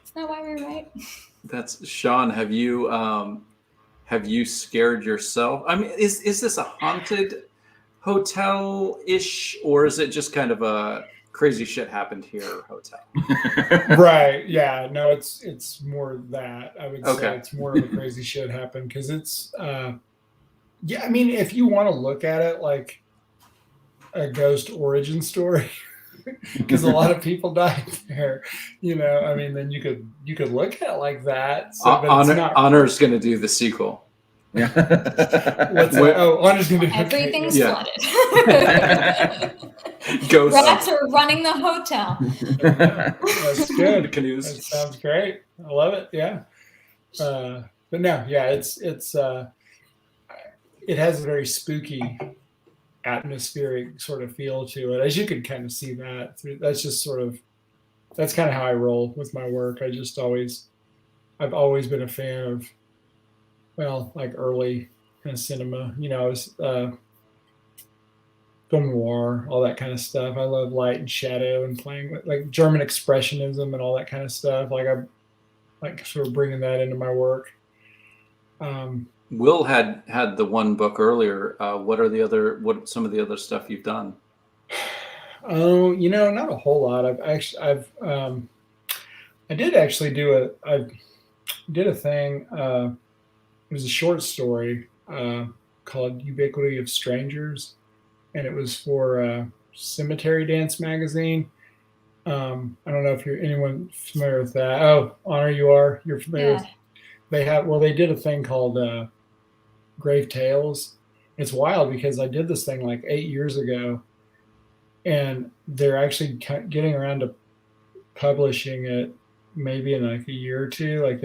Isn't that why we write? That's Sean. Have you scared yourself? I mean, is this a haunted hotel-ish, or is it just kind of a crazy shit happened here hotel? Right. Yeah. No, it's more that. I would Okay. say it's more of a crazy shit happened because it's yeah, I mean, if you want to look at it like a ghost origin story, because a lot of people died there, I mean, then you could look at it like that. So, but it's not. Honor's going to do the sequel. Yeah. Honor's going to do Everything's Yeah. flooded. Ghost. Rats are running the hotel. That's good. Canoes. That sounds great. I love it. Yeah. But no, yeah, it's it has a very spooky atmospheric sort of feel to it, as you can kind of see that through. That's kind of how I roll with my work. I've always been a fan of, well, like early kind of cinema. I was film noir, all that kind of stuff. I love light and shadow and playing with like German expressionism and all that kind of stuff. Like I'm like sort of bringing that into my work. Will had the one book earlier. What some of the other stuff you've done? Oh, not a whole lot. I did actually do a thing. It was a short story called Ubiquity of Strangers, and it was for Cemetery Dance magazine. I don't know if anyone familiar with that. Oh, Honor, you're familiar with. They did a thing called Grave Tales. It's wild because I did this thing like 8 years ago, and they're actually getting around to publishing it maybe in like a year or two. Like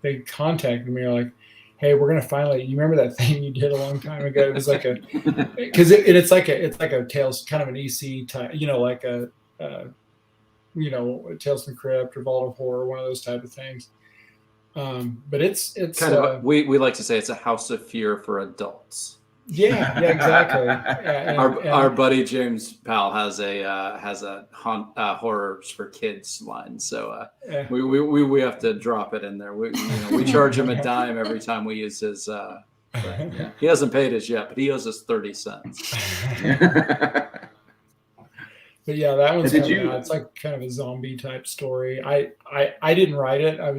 they contacted me like, hey, we're gonna finally. You remember that thing you did a long time ago? It was like it's like a Tales, kind of an EC type, like a Tales from the Crypt or Vault of Horror, one of those type of things. But it's kind of we like to say it's a House of Fear for adults. Yeah, exactly. And our buddy James Powell has a horrors for kids line, so we have to drop it in there. We charge him a dime every time we use his. He hasn't paid us yet, but he owes us 30 cents. But yeah, that one's coming out. It's like kind of a zombie type story. I didn't write it. I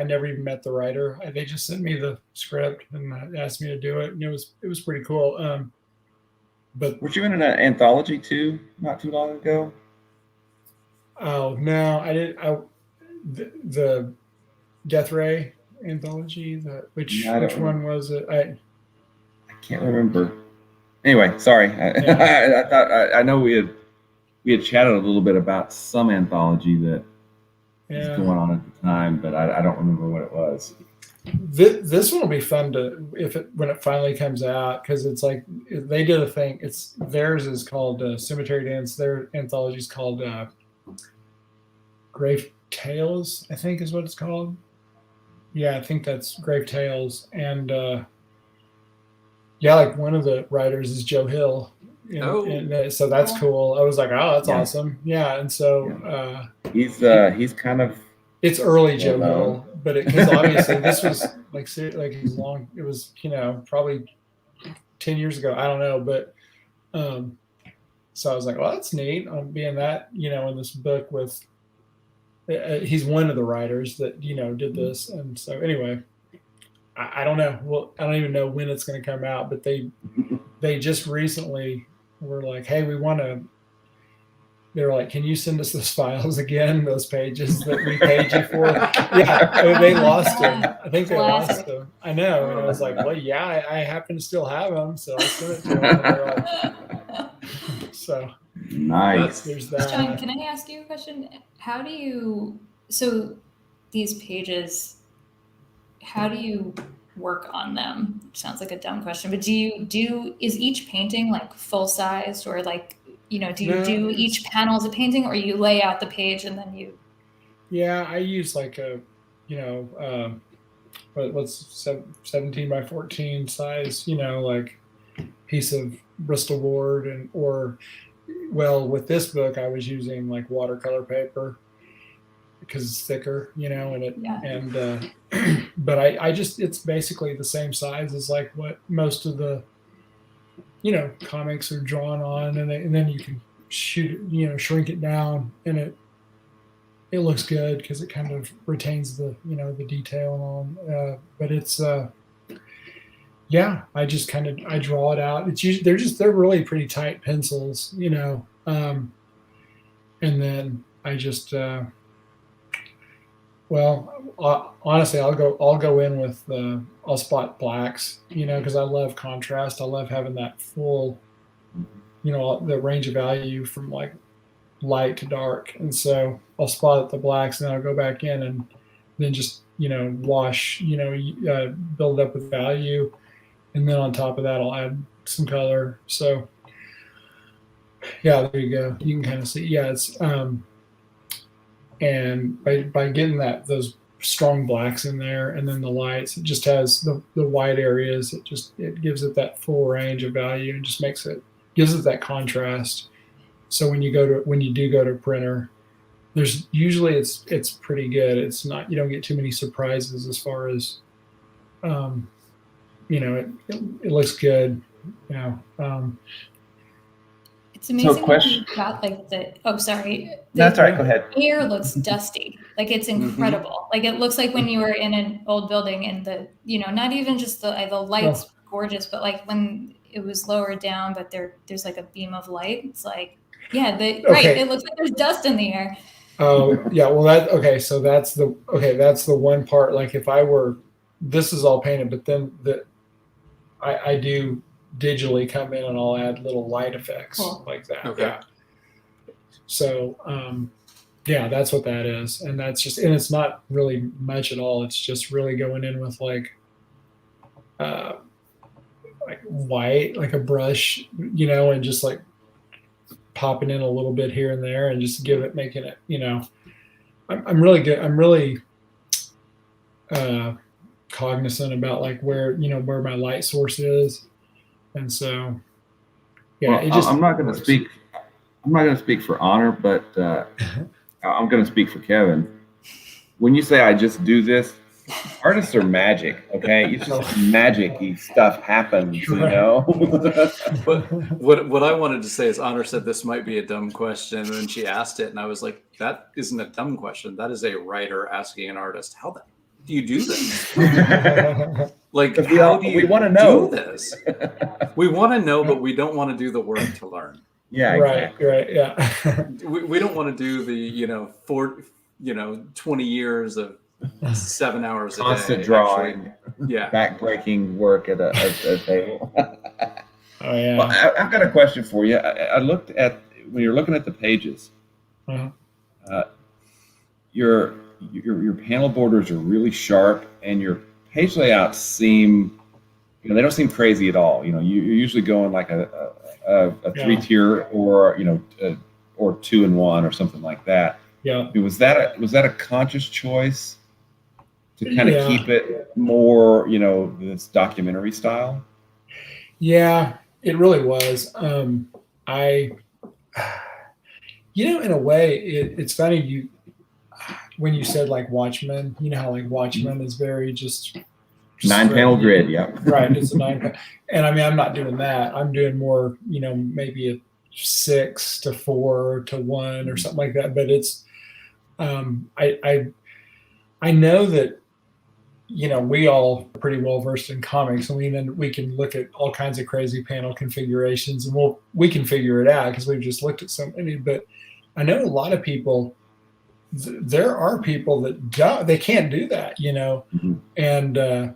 never even met the writer. They just sent me the script and asked me to do it, and it was pretty cool. But were you in an anthology too, not too long ago? Oh no, I didn't. The Death Ray Anthology. Which one was it? I can't remember. Anyway, sorry. I thought I know we had chatted a little bit about some anthology that was going on at the time, but I don't remember what it was. This one will be fun when it finally comes out, because it's like they did a thing. Theirs is called Cemetery Dance. Their anthology is called Grave Tales, I think is what it's called. Yeah, I think that's Grave Tales, and like one of the writers is Joe Hill. And so that's cool. I was like, oh, that's awesome. Yeah, and so he's kind of, it's early Joe Hill, but because obviously this was like he's long. It was probably 10 years ago. I don't know, but so I was like, well, that's neat. I'm being that in this book with. He's one of the writers that did this, and so anyway, I don't know. Well, I don't even know when it's going to come out, but they just recently were like, hey, we want to. They're like, can you send us those files again? Those pages that we paid you for? Yeah, they lost them. I think they lost them. I know, and I was like, well, yeah, I happen to still have them, so I sent it to them. And they're like, so nice. There's that. John, can I ask you a question? So these pages, how do you work on them? Sounds like a dumb question, but is each painting like full sized, or like, do you do each panel as a painting, or you lay out the page and then you? Yeah, I use like a, what's 17 by 14 size, like piece of Bristol board, with this book I was using like watercolor paper because it's thicker, but I just, it's basically the same size as like what most of the, comics are drawn on, and then you can shrink it down, and it looks good because it kind of retains the, the detail and all. But it's, I just I draw it out. It's usually, they're really pretty tight pencils, and then I just, honestly, I'll go in with I'll spot blacks, because I love contrast. I love having that full, the range of value from like light to dark. And so I'll spot the blacks, and then I'll go back in and then just, wash, build up with value. And then on top of that, I'll add some color. So yeah, there you go. You can kind of see, it's, and by getting those strong blacks in there, and then the lights, it just has the white areas. It gives it that full range of value, and just gives it that contrast. So when you do go to printer, there's usually it's pretty good. It's not, you don't get too many surprises as far as, it looks good. It's amazing. So question. Got like sorry. That's all right. Go ahead. Air looks dusty. Like it's incredible. Mm-hmm. Like it looks like when you were in an old building, and the, not even just the lights gorgeous, but like when it was lower down, but there's like a beam of light. It's like, right. It looks like there's dust in the air. Oh yeah. Well, so that's the one part. Like if this is all painted, but then I do digitally come in and I'll add little light effects like that. Okay. Yeah. So, that's what that is. And that's just, and it's not really much at all. It's just really going in with like, like white, like a brush, and just like popping in a little bit here and there, and just making it, I'm really good. I'm really cognizant about like where my light source is, and so Well, I'm not going to speak. I'm not going to speak for Honor, but I'm going to speak for Kevin. When you say I just do this, artists are magic. Okay, it's just magic-y stuff happens, But what I wanted to say is, Honor said this might be a dumb question, and then she asked it, and I was like, that isn't a dumb question. That is a writer asking an artist, how do you do this? Like, how do you do this? We want to know, but we don't want to do the work to learn. Yeah, exactly. Right, yeah. we don't want to do the 20 years of 7 hours a day. Constant drawing, backbreaking work at a table. Oh yeah. Well, I've got a question for you. I looked at when you're looking at the pages. Your panel borders are really sharp, and your page layouts seem, they don't seem crazy at all. You're usually going like a 3-tier or 2-in-1 or something like that. Yeah. Was that a conscious choice to kind of keep it more, this documentary style? Yeah, it really was. In a way, it's funny when you said like Watchmen, how like Watchmen is very just 9-panel grid. Yeah. Right. It's a 9. And I mean, I'm not doing that. I'm doing more, maybe a 6-4-1 or something like that. But it's, I know that, we all are pretty well versed in comics, and we can look at all kinds of crazy panel configurations, and we can figure it out because we've just looked at so many. But I know a lot of people, there are people that they can't do that, Mm-hmm. And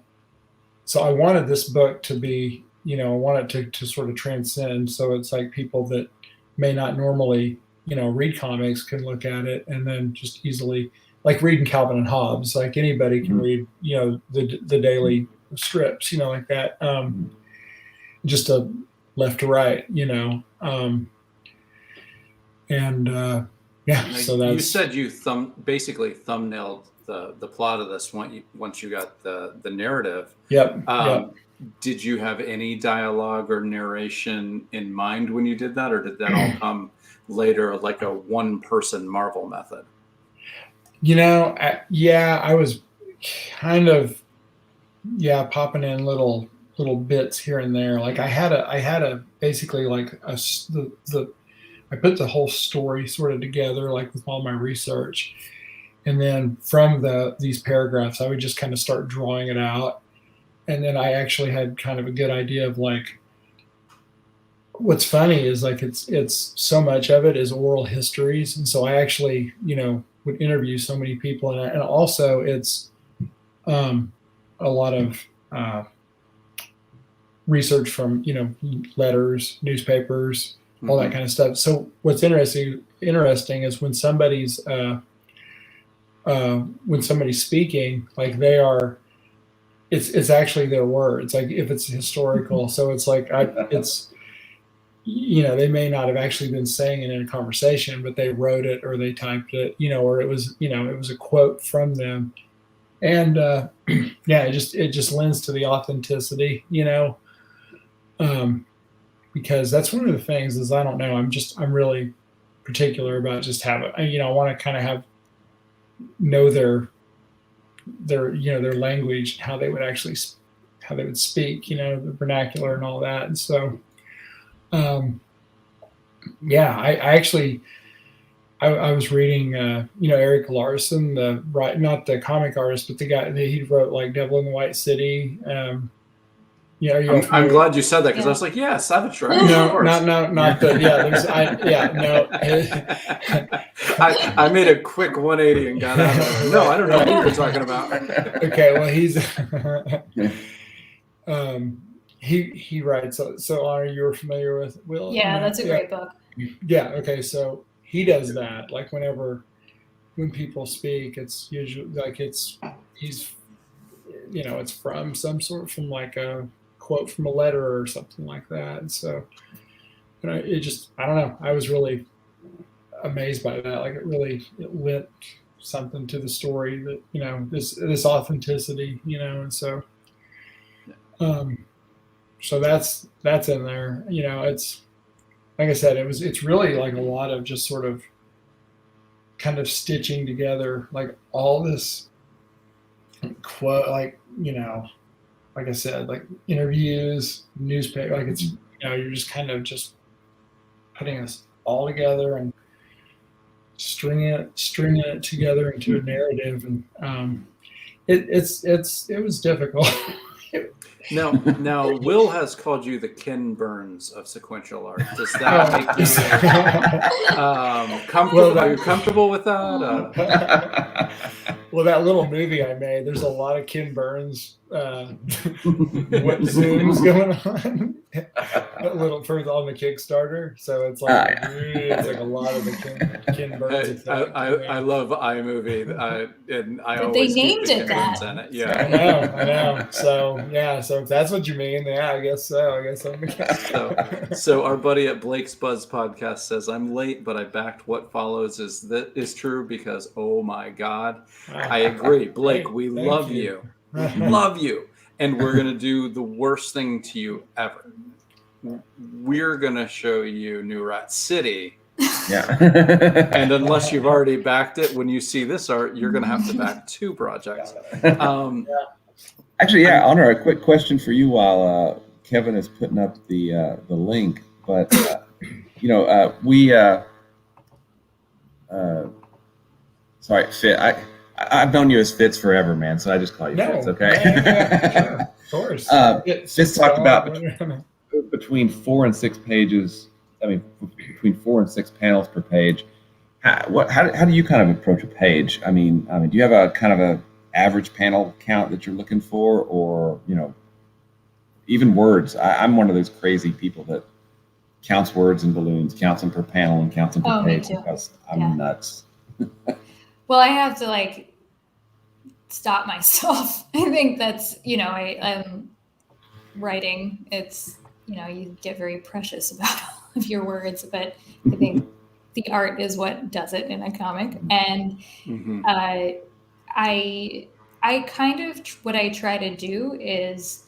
so I wanted this book to be, I want it to sort of transcend. So it's like people that may not normally, read comics can look at it and then just easily, like reading Calvin and Hobbes, like anybody can read, the daily strips, like that, just a left to right, so that's. You said you basically thumbnailed the plot of this once you got the narrative. Yep. Did you have any dialogue or narration in mind when you did that, or did that all come later, like a one-person Marvel method? I was kind of, popping in little bits here and there. Like I had a basically like I put the whole story sort of together, like with all my research. And then from these paragraphs, I would just kind of start drawing it out. And then I actually had kind of a good idea of like, what's funny is like, it's so much of it is oral histories. And so I actually, would interview so many people. And also it's a lot of research from, letters, newspapers, all that kind of stuff. So what's interesting is when somebody's speaking, like it's actually their words. Like if it's historical, so it's like they may not have actually been saying it in a conversation, but they wrote it or they typed it, or it was a quote from them, and it just lends to the authenticity, because that's one of the things is I don't know. I'm really particular about just having, I want to kind of know their language, how they would speak, the vernacular and all that. And so, I was reading, Eric Larson, not the comic artist, but the guy that he wrote like Devil in the White City. I'm glad you said that because I was like, Savage Dragon. No, not the. No. I made a quick 180 and got out of it. No, I don't know what you're talking about. Okay, well, he's he writes. So Honor, you were familiar with Will? Yeah, that's a great book. Yeah. Okay, so he does that. Like when people speak, it's usually like he's it's from from like a quote from a letter or something like that. And so, I don't know. I was really amazed by that. Like it lit something to the story that, this authenticity, and so, so that's in there. It's like I said, it's really like a lot of just sort of kind of stitching together like all this quote, like like I said, like interviews, newspaper, like it's you're just kind of just putting this all together and stringing it together into a narrative, and it was difficult. Now, Will has called you the Ken Burns of sequential art. Does that make you comfortable? Are you comfortable with that? Well, that little movie I made, there's a lot of Ken Burns zooms going on. A little further on the Kickstarter, so it's like it's like a lot of the Ken Burns. I love iMovie, and I But always they named keep the it Ken that. Burns in it. I Yeah. know. So if that's what you mean, I guess so. I guess I'm. So our buddy at Blake's Buzz podcast says, "I'm late, but I backed what follows is true because oh my God, I agree, Blake. We love you, love you, and we're gonna do the worst thing to you ever. We're gonna show you New Rat City." Yeah. And unless you've already backed it, when you see this art, you're going to have to back 2 projects. Actually, Honor, a quick question for you while Kevin is putting up the link. But sorry, Fit. I've known you as Fitz forever, man. So I just call you Fitz. Okay. Sure, of course. Fitz talked about between 4 and 6 pages. I mean, between 4 and 6 panels per page. How do you kind of approach a page? I mean, do you have a kind of a average panel count that you're looking for, or even words? I'm one of those crazy people that counts words and balloons, counts them per panel and counts them per page because I'm nuts. Well, I have to stop myself. I think that's I'm writing. It's you get very precious about of your words, but I think the art is what does it in a comic. And I kind of, what I try to do is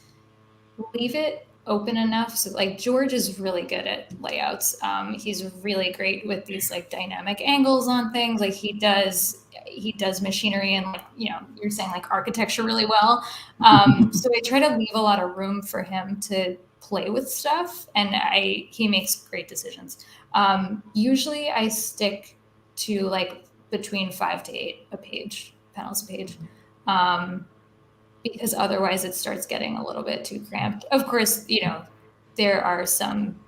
leave it open enough. So George is really good at layouts. He's really great with these dynamic angles on things. He does machinery and you're saying architecture really well. So I try to leave a lot of room for him to play with stuff, and he makes great decisions. Usually I stick to between 5 to 8 panels a page, because otherwise it starts getting a little bit too cramped. Of course, there are some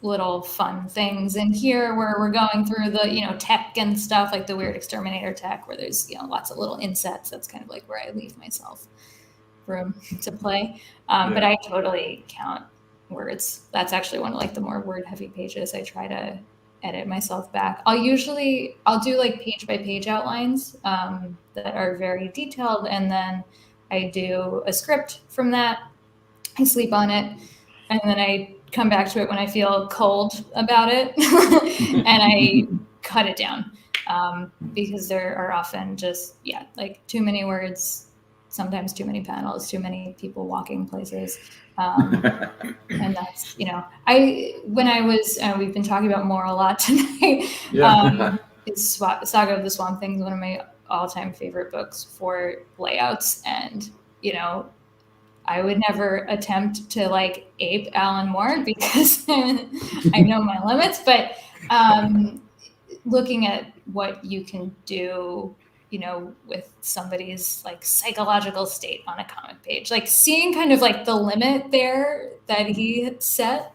little fun things in here where we're going through the tech and stuff, like the weird exterminator tech, where there's lots of little insets. That's kind of where I leave myself room to play. But I totally count words. That's actually one of the more word heavy pages. I try to edit myself back. I'll do page by page outlines that are very detailed, and then I do a script from that. I sleep on it, and then I come back to it when I feel cold about it, and I cut it down, because there are often just too many words, sometimes too many panels, too many people walking places. And that's, when I was, we've been talking about more a lot tonight. Saga of the Swamp Thing is one of my all-time favorite books for layouts. And, I would never attempt to ape Alan Moore because I know my limits, but looking at what you can do, with somebody's psychological state on a comic page, seeing kind of the limit there that he set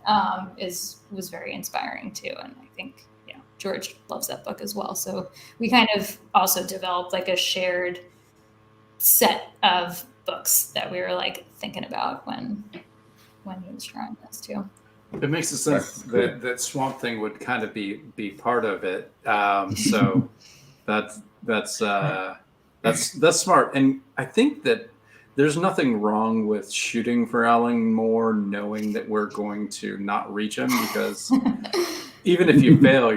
was very inspiring too. And I think, George loves that book as well. So we kind of also developed a shared set of books that we were thinking about when he was drawing this too. It makes sense that Swamp Thing would kind of be part of it. So that's smart. And I think that there's nothing wrong with shooting for Alan Moore, knowing that we're going to not reach him, because even if you fail,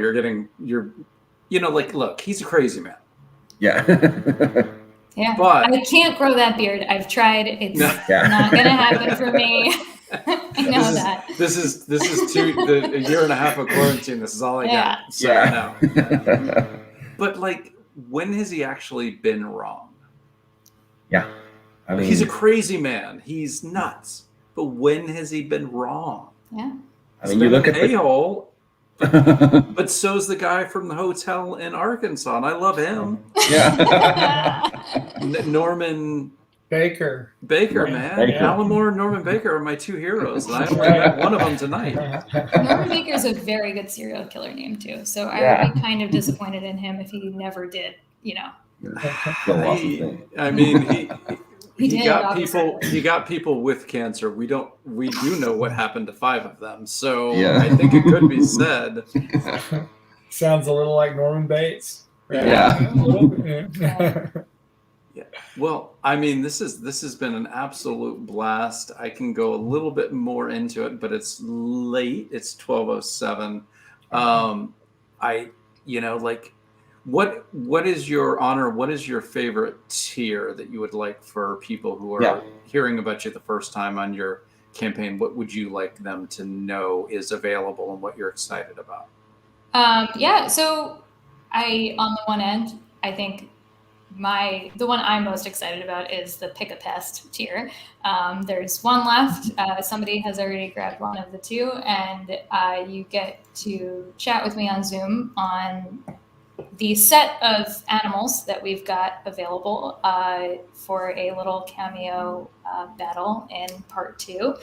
look, he's a crazy man. Yeah. Yeah, But I can't grow that beard. I've tried. It's Yeah. not going to happen for me. I know that. This is a year and a half of quarantine. This is all I Yeah. got. So no. But like, when has he actually been wrong? Yeah. I mean, He's a crazy man. He's nuts. But when has he been wrong? Yeah. I mean, you look at a-hole, but so's the guy from the hotel in Arkansas, and I love him. Yeah. Norman Baker, man. Baker. Alan Moore and Norman Baker are my two heroes, and I only met one of them tonight. Norman Baker is a very good serial killer name too. So I would be kind of disappointed in him if he never did, I mean, He did, got obviously. people. He got people with cancer. We do know what happened to 5 of them. So Yeah. I think it could be said. sounds a little like Norman Bates. Right? Yeah. Yeah. Well, I mean, this has been an absolute blast. I can go a little bit more into it, but it's late. It's 12:07. What is your honor? What is your favorite tier that you would like for people who are hearing about you the first time on your campaign? What would you like them to know is available and what you're excited about? So on the one end, I think the one I'm most excited about is the Pick a Pest tier. There's one left. Somebody has already grabbed one of the 2, and you get to chat with me on Zoom on the set of animals that we've got available for a little cameo battle in part 2.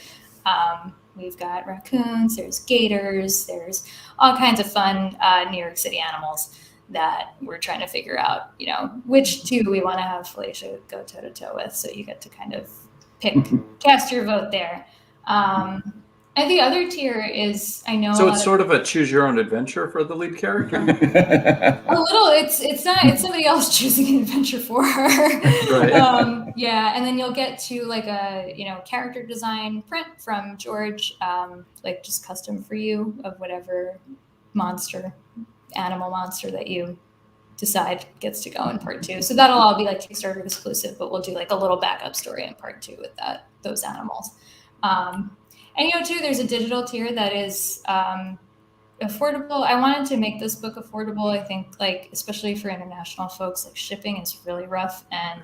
We've got raccoons, there's gators, there's all kinds of fun New York City animals that we're trying to figure out, which 2 we want to have Felicia go toe-to-toe with. So you get to kind of cast your vote there. And the other tier is, I know. So it's sort of a choose your own adventure for the lead character? A little. It's not. It's somebody else choosing an adventure for her. Right. And then you'll get to like a character design print from George, like just custom for you of whatever animal monster that you decide gets to go in part 2. So that'll all be like Kickstarter exclusive, but we'll do like a little backup story in part 2 with those animals. And too, there's a digital tier that is affordable. I wanted to make this book affordable. I think, like, especially for international folks, like shipping is really rough, and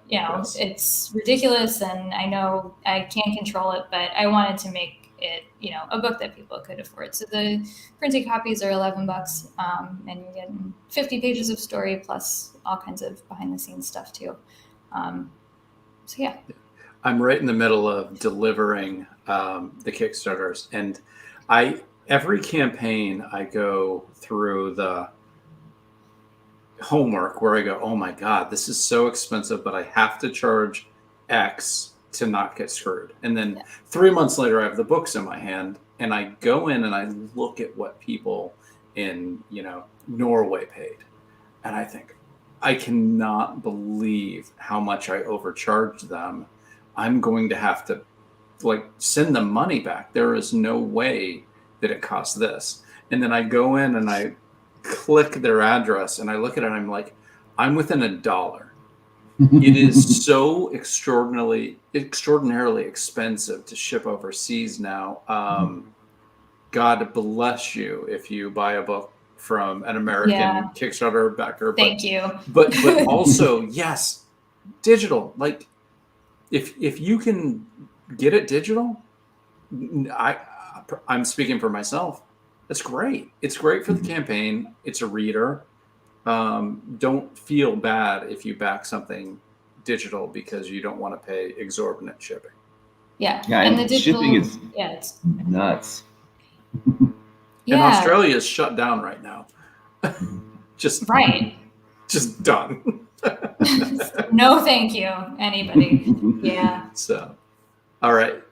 Yes. It's ridiculous. And I know I can't control it, but I wanted to make it, a book that people could afford. So the printed copies are $11, and you're getting 50 pages of story plus all kinds of behind the scenes stuff too. So yeah. I'm right in the middle of delivering the Kickstarters, and every campaign I go through the homework where I go, oh my God, this is so expensive, but I have to charge X to not get screwed. And then 3 months later, I have the books in my hand, and I go in and I look at what people in Norway paid, and I think, I cannot believe how much I overcharged them. I'm going to have to send them money back. There is no way that it costs this. And then I go in and I click their address and I look at it and I'm like, I'm within $1. It is so extraordinarily expensive to ship overseas now. God bless you if you buy a book from an American Kickstarter backer. Thank you. But also, yes, digital. Like, if you can get it digital, I'm speaking for myself. That's great. It's great for the campaign. It's a reader. Don't feel bad if you back something digital because you don't want to pay exorbitant shipping. Yeah, and the digital shipping is it's nuts. And Australia is shut down right now. Just done. No, thank you, anybody. Yeah. So, all right,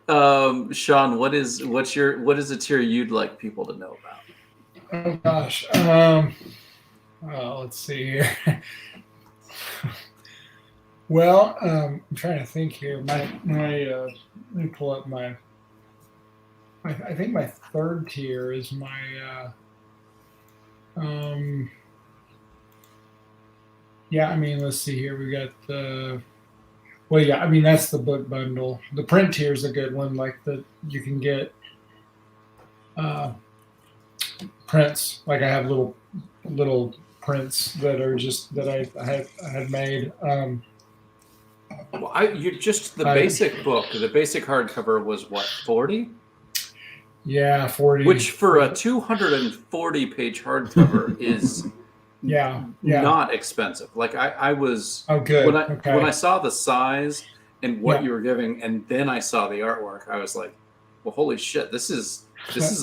Sean, what is a tier you'd like people to know about? Oh gosh. Well, let's see here. Well, I'm trying to think here. Let me pull up I think my third tier is my yeah, I mean, let's see here. We got the well, yeah, I mean that's the book bundle. The print tier is a good one. Like you can get prints. Like I have little prints that are just that I had made. Well, you just the basic book, the basic hardcover was what, 40? Yeah, 40. Which for a 240-page hardcover is not expensive. Like I was good. When I saw the size and what you were giving, and then I saw the artwork, I was like, well, holy shit, this is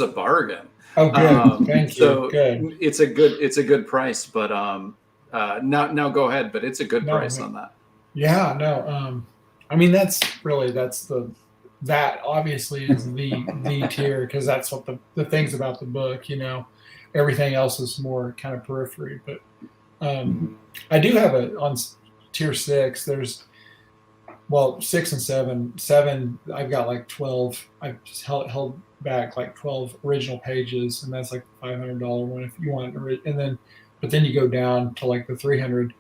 a bargain. Oh, good. Thank you. So good. It's a good price, but now go ahead. But it's a good price on that. Yeah, no. I mean that obviously is the tier because that's what the things about the book. Everything else is more kind of periphery. But I do have on tier 6. There's 6 and 7. 7, I've got like 12. I've just held back like 12 original pages, and that's like the $500 one if you want. But then you go down to like the 300,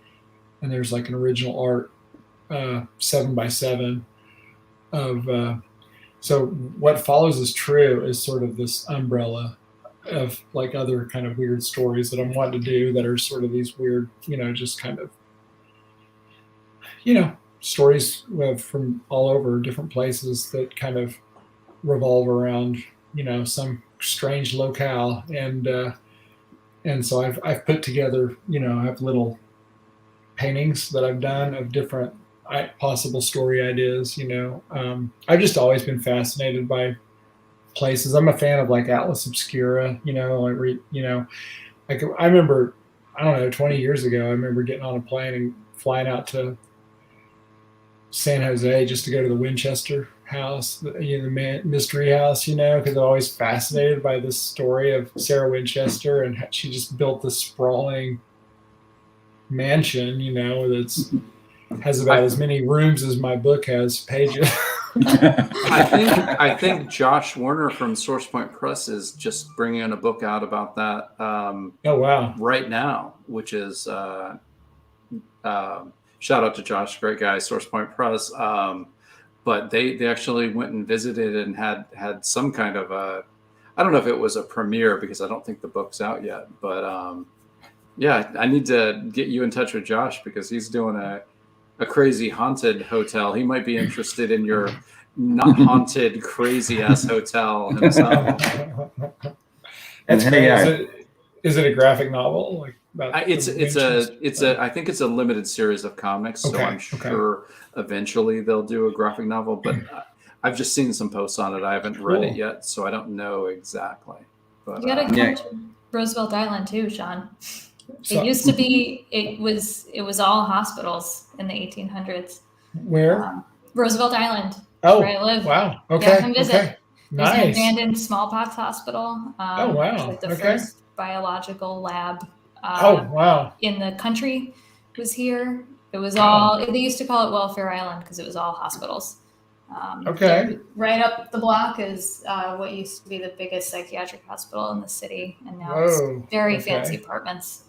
and there's like an original art 7x7 of. So what follows is true is sort of this umbrella of like other kind of weird stories that I'm wanting to do that are sort of these weird, just kind of, stories from all over different places that kind of revolve around, some strange locale. And so I've put together, I have little paintings that I've done of different possible story ideas. I've just always been fascinated by places. I'm a fan of like Atlas Obscura, like I remember, I don't know, 20 years ago, I remember getting on a plane and flying out to San Jose just to go to the Winchester house, the mystery house, because I'm always fascinated by this story of Sarah Winchester and how she just built this sprawling mansion, that's has about as many rooms as my book has pages. I think Josh Warner from Source Point Press is just bringing a book out about that. Oh wow! Right now, which is shout out to Josh, great guy, Source Point Press. But they actually went and visited and had some kind of I don't know if it was a premiere because I don't think the book's out yet. But I need to get you in touch with Josh because he's doing a crazy haunted hotel. He might be interested in your not haunted, crazy ass hotel himself. And hey, is it a graphic novel? Like I think it's a limited series of comics. So I'm sure eventually they'll do a graphic novel. But I've just seen some posts on it. I haven't read it yet, so I don't know exactly. But you gotta come to Roosevelt Island too, Sean. It used to be. It was all hospitals in the 1800s. Where? Roosevelt Island. Oh, where I live. Wow. Okay. Yeah, come visit. Okay. There's Nice. an abandoned smallpox hospital. Oh wow. Like the first biological lab. Oh wow. In the country was here. It was all. They used to call it Welfare Island because it was all hospitals. Okay. Right up the block is what used to be the biggest psychiatric hospital in the city, and now Whoa. it's very fancy apartments.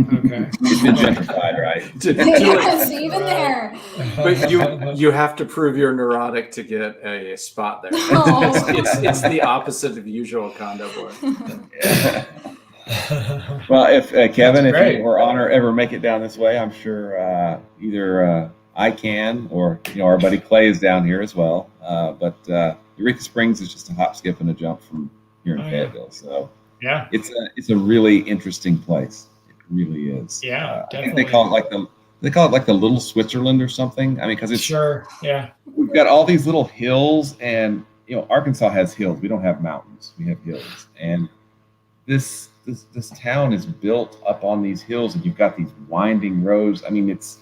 Okay. It's been gentrified, right? Yes, even there. But you have to prove you're neurotic to get a spot there. Oh. It's the opposite of usual condo board. Yeah. Well, if Kevin, if you or Honor ever make it down this way, I'm sure either I can or our buddy Clay is down here as well. But Eureka Springs is just a hop, skip, and a jump from here in Fayetteville. So yeah, it's a really interesting place. Really is. Yeah, I think they call it like the little Switzerland or something. I mean, because it's we've got all these little hills, and Arkansas has hills. We don't have mountains. We have hills, and this town is built up on these hills, and you've got these winding roads. I mean, it's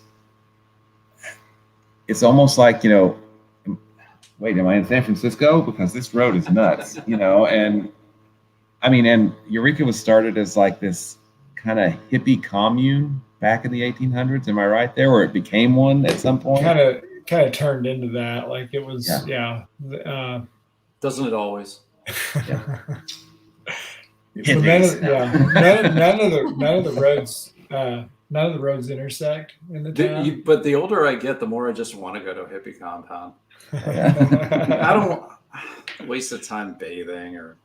almost like wait, am I in San Francisco? Because this road is nuts, and I mean, and Eureka was started as like this kind of hippie commune, back in the 1800s. Am I right there? Or it became one at some point? Kind of turned into that. Like it was, Doesn't it always? Yeah. But none of the roads intersect in the town. But the older I get, the more I just want to go to a hippie compound. Yeah. I don't waste of time bathing or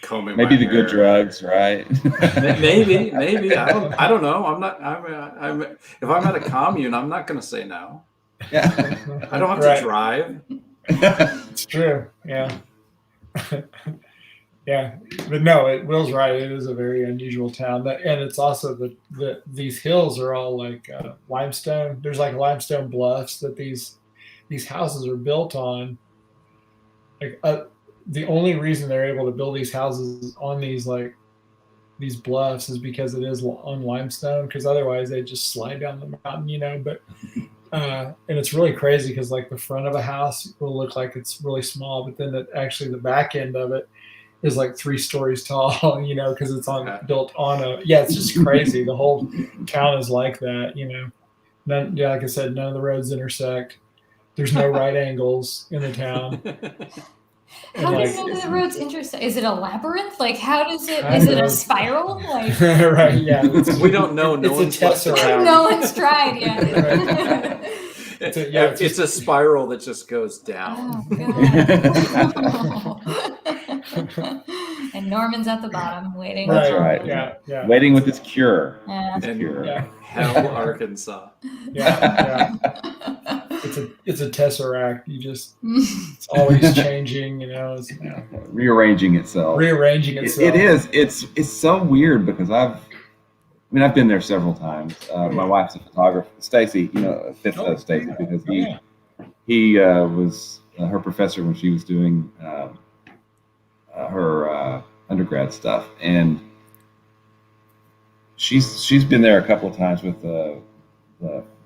combing. Maybe my the good hair. drugs, right? Maybe. I don't know. I'm if I'm at a commune, I'm not going to say no. Yeah. I don't have to drive. It's true. Yeah. Yeah, but no, Will's right. It is a very unusual town, and it's also these hills are all like limestone. There's like limestone bluffs that these houses are built on. Like the only reason they're able to build these houses on these bluffs is because it is on limestone. Because otherwise they just slide down the mountain, But and it's really crazy because like the front of a house will look like it's really small, but then actually the back end of it is like 3 stories tall, because it's built on it's just crazy. The whole town is like that, like I said, none of the roads intersect. There's no right angles in the town. How do you know that the roads intersect? Is it a labyrinth? Like, how does it? Is it a spiral? Like, right? Yeah, we don't know. No it's a tesseract. No one's tried yet. It's a spiral that just goes down. Oh, God. And Norman's at the bottom waiting. That's right. Yeah. Waiting with his cure. Yeah. Hell, Arkansas. Yeah. It's a tesseract. It's always changing. Rearranging itself. It is. It's so weird because I've been there several times. My wife's a photographer, Stacy. Fifth Stacy, because he was her professor when she was doing her undergrad stuff, and she's been there a couple of times with the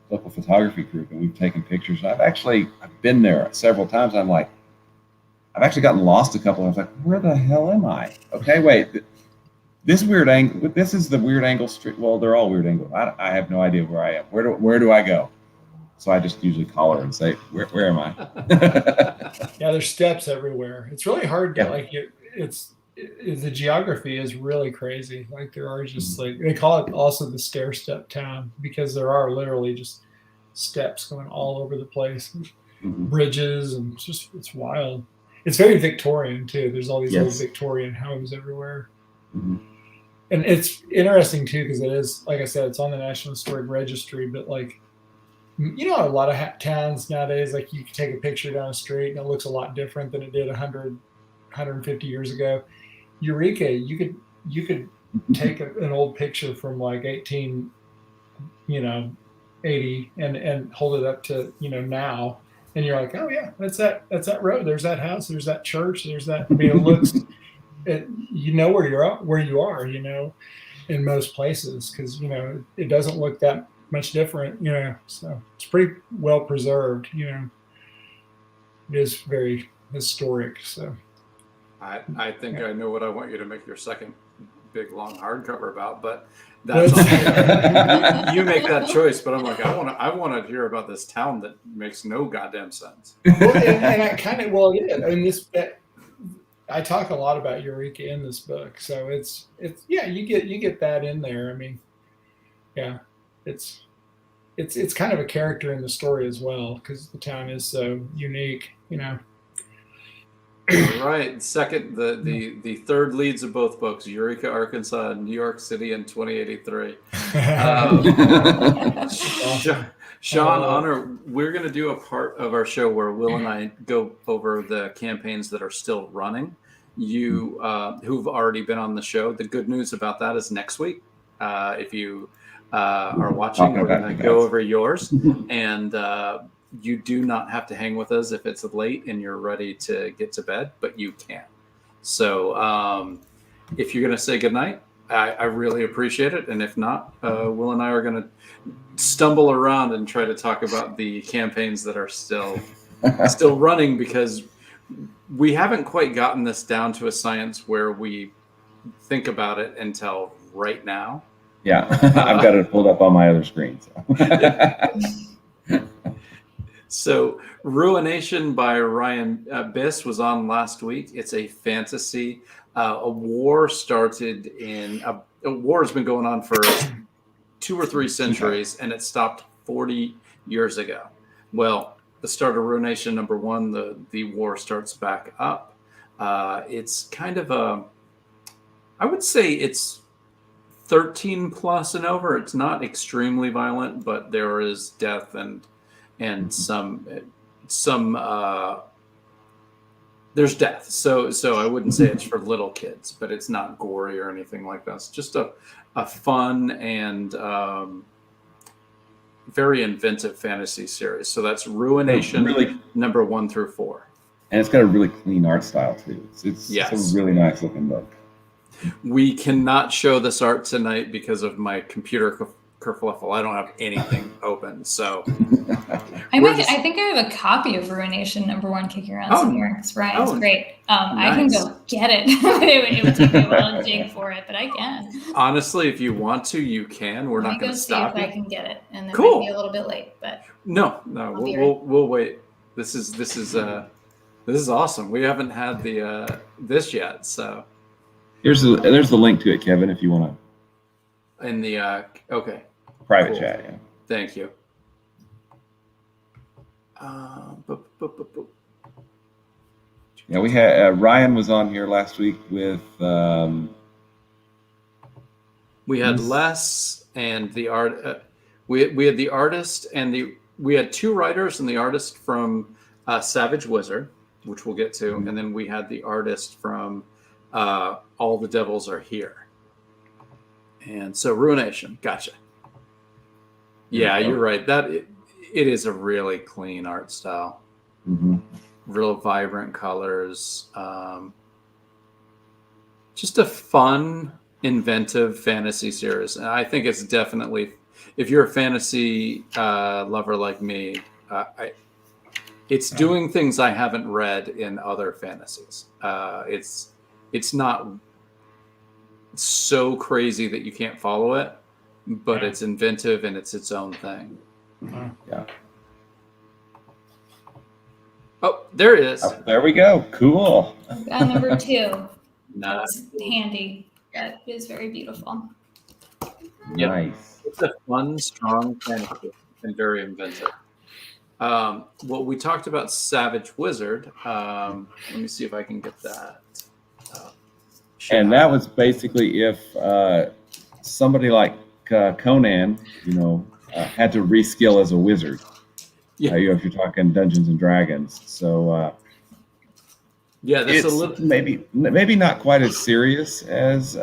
local photography group, and we've taken pictures. And I've been there several times. I'm like, I've actually gotten lost a couple. I was like, where the hell am I? Okay, wait. This weird angle. This is the weird angle street. Well, they're all weird angles. I have no idea where I am. Where do I go? So I just usually call her and say, where am I? Yeah, there's steps everywhere. It's really hard to the geography is really crazy. Like there are just they call it also the stair step town because there are literally just steps going all over the place, bridges, and it's wild. It's very Victorian too. There's all these old Victorian homes everywhere. Mm-hmm. And it's interesting too because it is, like I said, it's on the National Historic Registry, but like a lot of towns nowadays, like you can take a picture down the street and it looks a lot different than it did 150 years ago. Eureka, you could take an old picture from like 1880 and hold it up to now, and you're like, oh yeah, that's that road, there's that house, there's that church, there's that. It looks where you are in most places because it doesn't look that much different, so it's pretty well preserved. It is very historic. So I think I know what I want you to make your second big long hardcover about, but that's all. You make that choice. But I'm like, I want to hear about this town that makes no goddamn sense. Well, and I kind of I talk a lot about Eureka in this book, so it's you get that in there. I mean, yeah, it's kind of a character in the story as well because the town is so unique, Right. Second, the third leads of both books, Eureka, Arkansas, and New York City in 2083. Sean, Honor, we're going to do a part of our show where Will and I go over the campaigns that are still running. You who've already been on the show. The good news about that is next week, if you are watching, we're going to go over yours, and you do not have to hang with us if it's late and you're ready to get to bed, but you can. So if you're going to say goodnight, I really appreciate it. And if not, Will and I are going to stumble around and try to talk about the campaigns that are still running, because we haven't quite gotten this down to a science where we think about it and tell right now. Yeah, I've got it pulled up on my other screen. So. So Ruination by Ryan Biss was on last week. It's a fantasy. A war started in a war has been going on for 2 or 3 centuries, and it stopped 40 years ago. Well, the start of Ruination #1, the war starts back up. It's kind of I would say it's 13 plus and over. It's not extremely violent, but there is death and some there's death. So I wouldn't say it's for little kids, but it's not gory or anything like that. It's just a fun and very inventive fantasy series. So that's Ruination, really, #1 through 4. and it's got a really clean art style too. It's a really nice looking book. We cannot show this art tonight because of my computer kerfluffle. I don't have anything open, so I think I have a copy of Ruination #1 kicking around somewhere. It's Ryan's great. I can go get it. It would take me a while to dig for it, but I can. Honestly, if you want to, you can. We're not going to stop you. I can get it, and then Cool. might be a little bit late, but no, we'll wait. This is awesome. We haven't had this yet, so There's the link to it, Kevin, if you want to. In the okay. Private Cool. chat, yeah. Thank you. Yeah, we had Ryan was on here last week with. We had Les and the art. We had the artist and we had 2 writers and the artist from Savage Wizard, which we'll get to, and then we had the artist from All the Devils Are Here. And so Ruination, gotcha. Yeah, you're right. It is a really clean art style. Mm-hmm. Real vibrant colors. Just a fun, inventive fantasy series. And I think it's definitely, if you're a fantasy lover like me, it's doing things I haven't read in other fantasies. It's not so crazy that you can't follow it, but it's inventive and it's its own thing. Yeah. Oh, there it is. Oh, there we go. Cool. got #2. Nice. That's handy. That is very beautiful. Yep. Nice. It's a fun, strong fantasy and very inventive. Well, we talked about Savage Wizard. Let me see if I can get that. And that was basically if somebody like Conan, had to reskill as a wizard. Yeah. If you're talking Dungeons and Dragons, so yeah, that's it's a little maybe not quite as serious as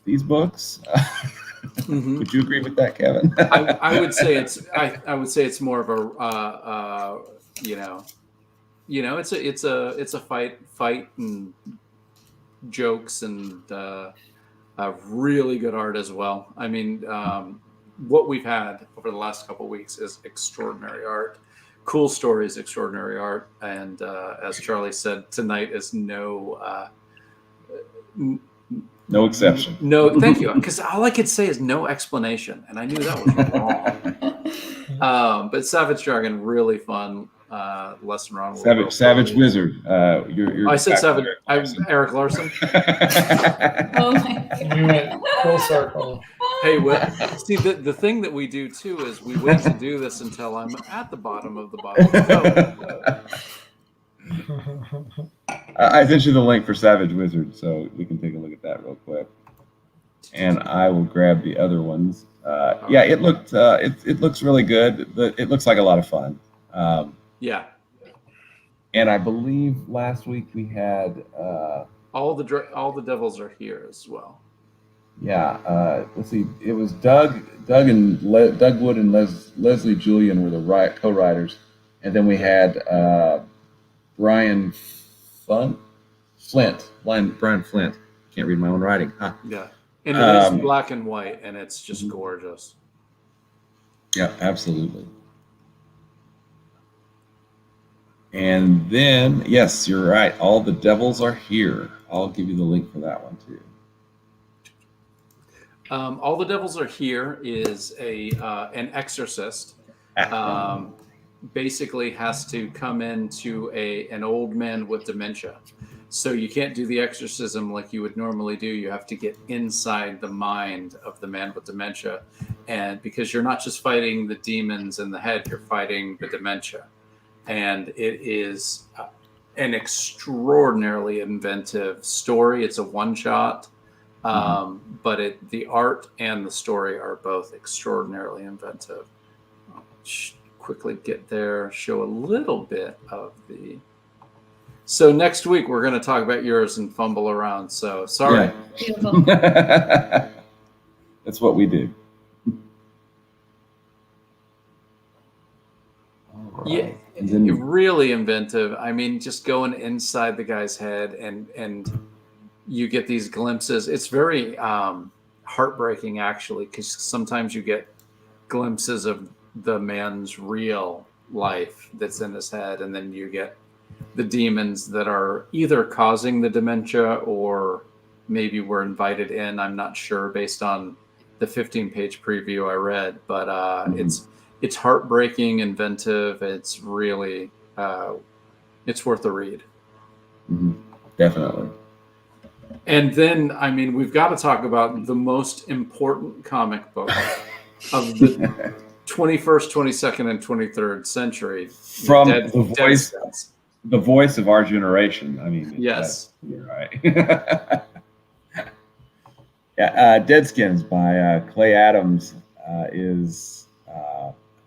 these books. Mm-hmm. Would you agree with that, Kevin? I would say it's more of a it's a fight and jokes and really good art as well. I mean, what we've had over the last couple of weeks is extraordinary art, cool stories, extraordinary art, and as Charlie said, tonight is no exception. No, thank you, because all I could say is no explanation, and I knew that was wrong. But Savage Dragon, really fun. Lesson wrong. Savage Wizard. You're I said Savage. Eric Larson. Oh my God. We went full circle. Hey, see, the thing that we do too is we wait to do this until I'm at the bottom of the bottle. I sent you the link for Savage Wizard, so we can take a look at that real quick. And I will grab the other ones. Yeah, it looks really good. It looks like a lot of fun. Yeah. And I believe last week we had All the Devils Are Here as well. Yeah, let's see. It was Doug Wood and Leslie Julian were the co-writers, and then we had Brian Flint. Can't read my own writing, huh? Yeah, and it is black and white, and it's just gorgeous. Yeah, absolutely. And then, yes, you're right. All the Devils Are Here. I'll give you the link for that one too. All the Devils Are Here is an exorcist. Basically has to come into an old man with dementia. So you can't do the exorcism like you would normally do. You have to get inside the mind of the man with dementia. And because you're not just fighting the demons in the head, you're fighting the dementia. And it is an extraordinarily inventive story. It's a one-shot, but the art and the story are both extraordinarily inventive. I'll quickly get there, show a little bit of the... So next week, we're going to talk about yours and fumble around. So sorry. Yeah. That's what we do. Right. Yeah, really inventive. I mean, just going inside the guy's head and you get these glimpses. It's very heartbreaking, actually, because sometimes you get glimpses of the man's real life that's in his head, and then you get the demons that are either causing the dementia or maybe were invited in. I'm not sure based on the 15-page preview I read, but it's heartbreaking, inventive. It's really it's worth a read. Definitely. And then, I mean, we've got to talk about the most important comic book of the 21st, 22nd, and 23rd century. From the voice of our generation. I mean, yes, you're right. Yeah, Deadskins by Clay Adams is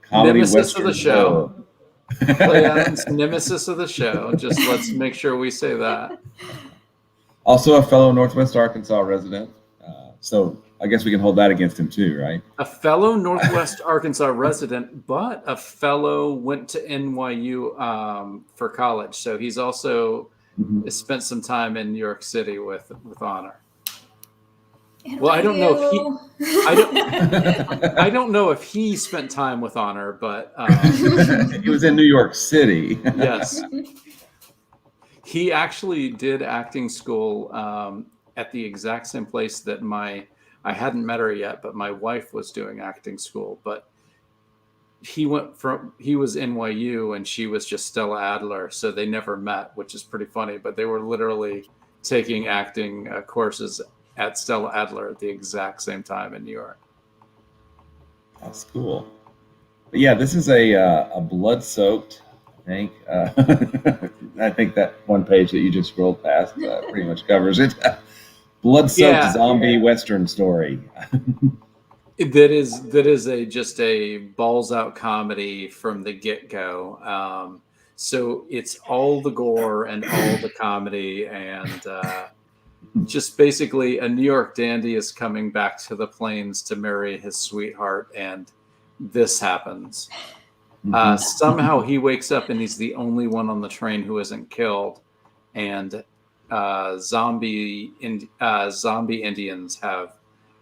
comedy nemesis western of the show. Clay Adams, nemesis of the show. Just let's make sure we say that. Also a fellow Northwest Arkansas resident. So I guess we can hold that against him too, right? A fellow Northwest Arkansas resident, but a fellow went to NYU for college. So he's also spent some time in New York City with honor. Well, I don't know if I don't know if he spent time with honor, but he was in New York City. Yes. He actually did acting school at the exact same place that I hadn't met her yet, but my wife was doing acting school. But he was NYU and she was just Stella Adler, so they never met, which is pretty funny. But they were literally taking acting courses at Stella Adler at the exact same time in New York. That's cool. But yeah, this is a blood-soaked, I think. I think that one page that you just scrolled past pretty much covers it. Blood-soaked zombie Western story. That is just a balls-out comedy from the get-go. So it's all the gore and all the comedy, and just basically a New York dandy is coming back to the plains to marry his sweetheart, and this happens. Somehow he wakes up and he's the only one on the train who isn't killed, and zombie Indians have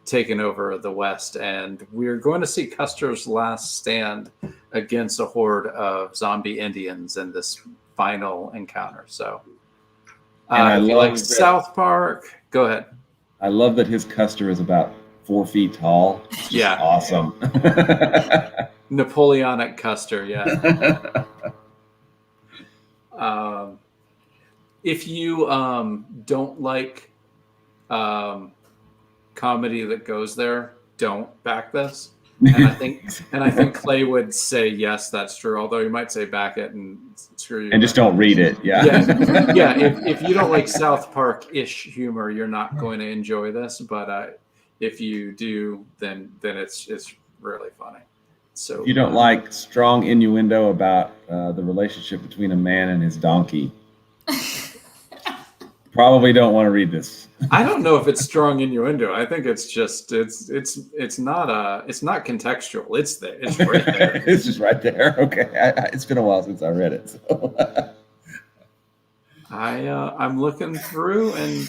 taken over the West, and we're going to see Custer's last stand against a horde of zombie Indians in this final encounter. So if you like South Park, go ahead. I love that his Custer is about 4 feet tall. It's just awesome. Napoleonic Custer, yeah. If you don't like comedy that goes there, don't back this. And I think Clay would say yes, that's true. Although he might say back it and screw you. And just don't read it. Yeah. If you don't like South Park-ish humor, you're not going to enjoy this. But if you do, then it's really funny. So if you don't like strong innuendo about the relationship between a man and his donkey, probably don't want to read this. I don't know if it's strong innuendo. I think it's just it's not contextual. It's there. It's right there. It's just right there. Okay, it's been a while since I read it. So. I'm looking through, and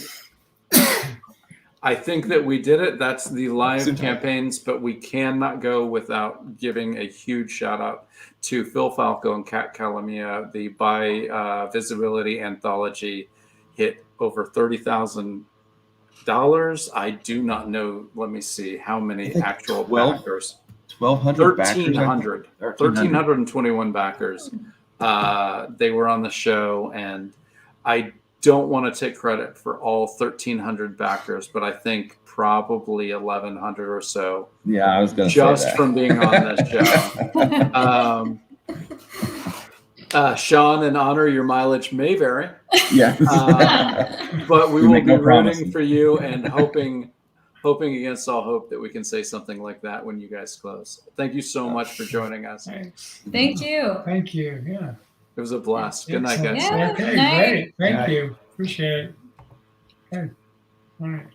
I think that we did it. That's the live campaigns, but we cannot go without giving a huge shout out to Phil Falco and Kat Calamia. The By Visibility Anthology hit over 30,000 dollars. I do not know. Let me see how many actual 12 backers. 1,200 backers. 1,300. 1,321 backers. They were on the show, and I don't want to take credit for all 1,300 backers, but I think probably 1,100 or so. Yeah, I was going to say just that. from being on this show. Sean, in honor, your mileage may vary. Yeah. But we We will make be no rooting promises. for you and hoping against all hope that we can say something like that when you guys close. Thank you so much for joining us. Thanks. Thank you. Thank you. Yeah. It was a blast. Good night, guys. Yeah. Okay, Good night. great. Thank Night. you. Appreciate it. Okay. All right.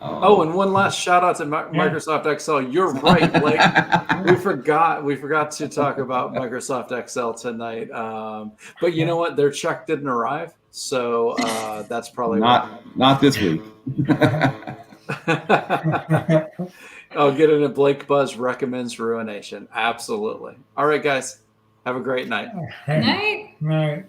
Oh, and one last shout out to Microsoft Excel. You're right, Blake. we forgot to talk about Microsoft Excel tonight. But you know what? Their check didn't arrive, so that's probably not this week. I'll get into Blake Buzz recommends Ruination. Absolutely. All right, guys. Have a great night. Night. Right.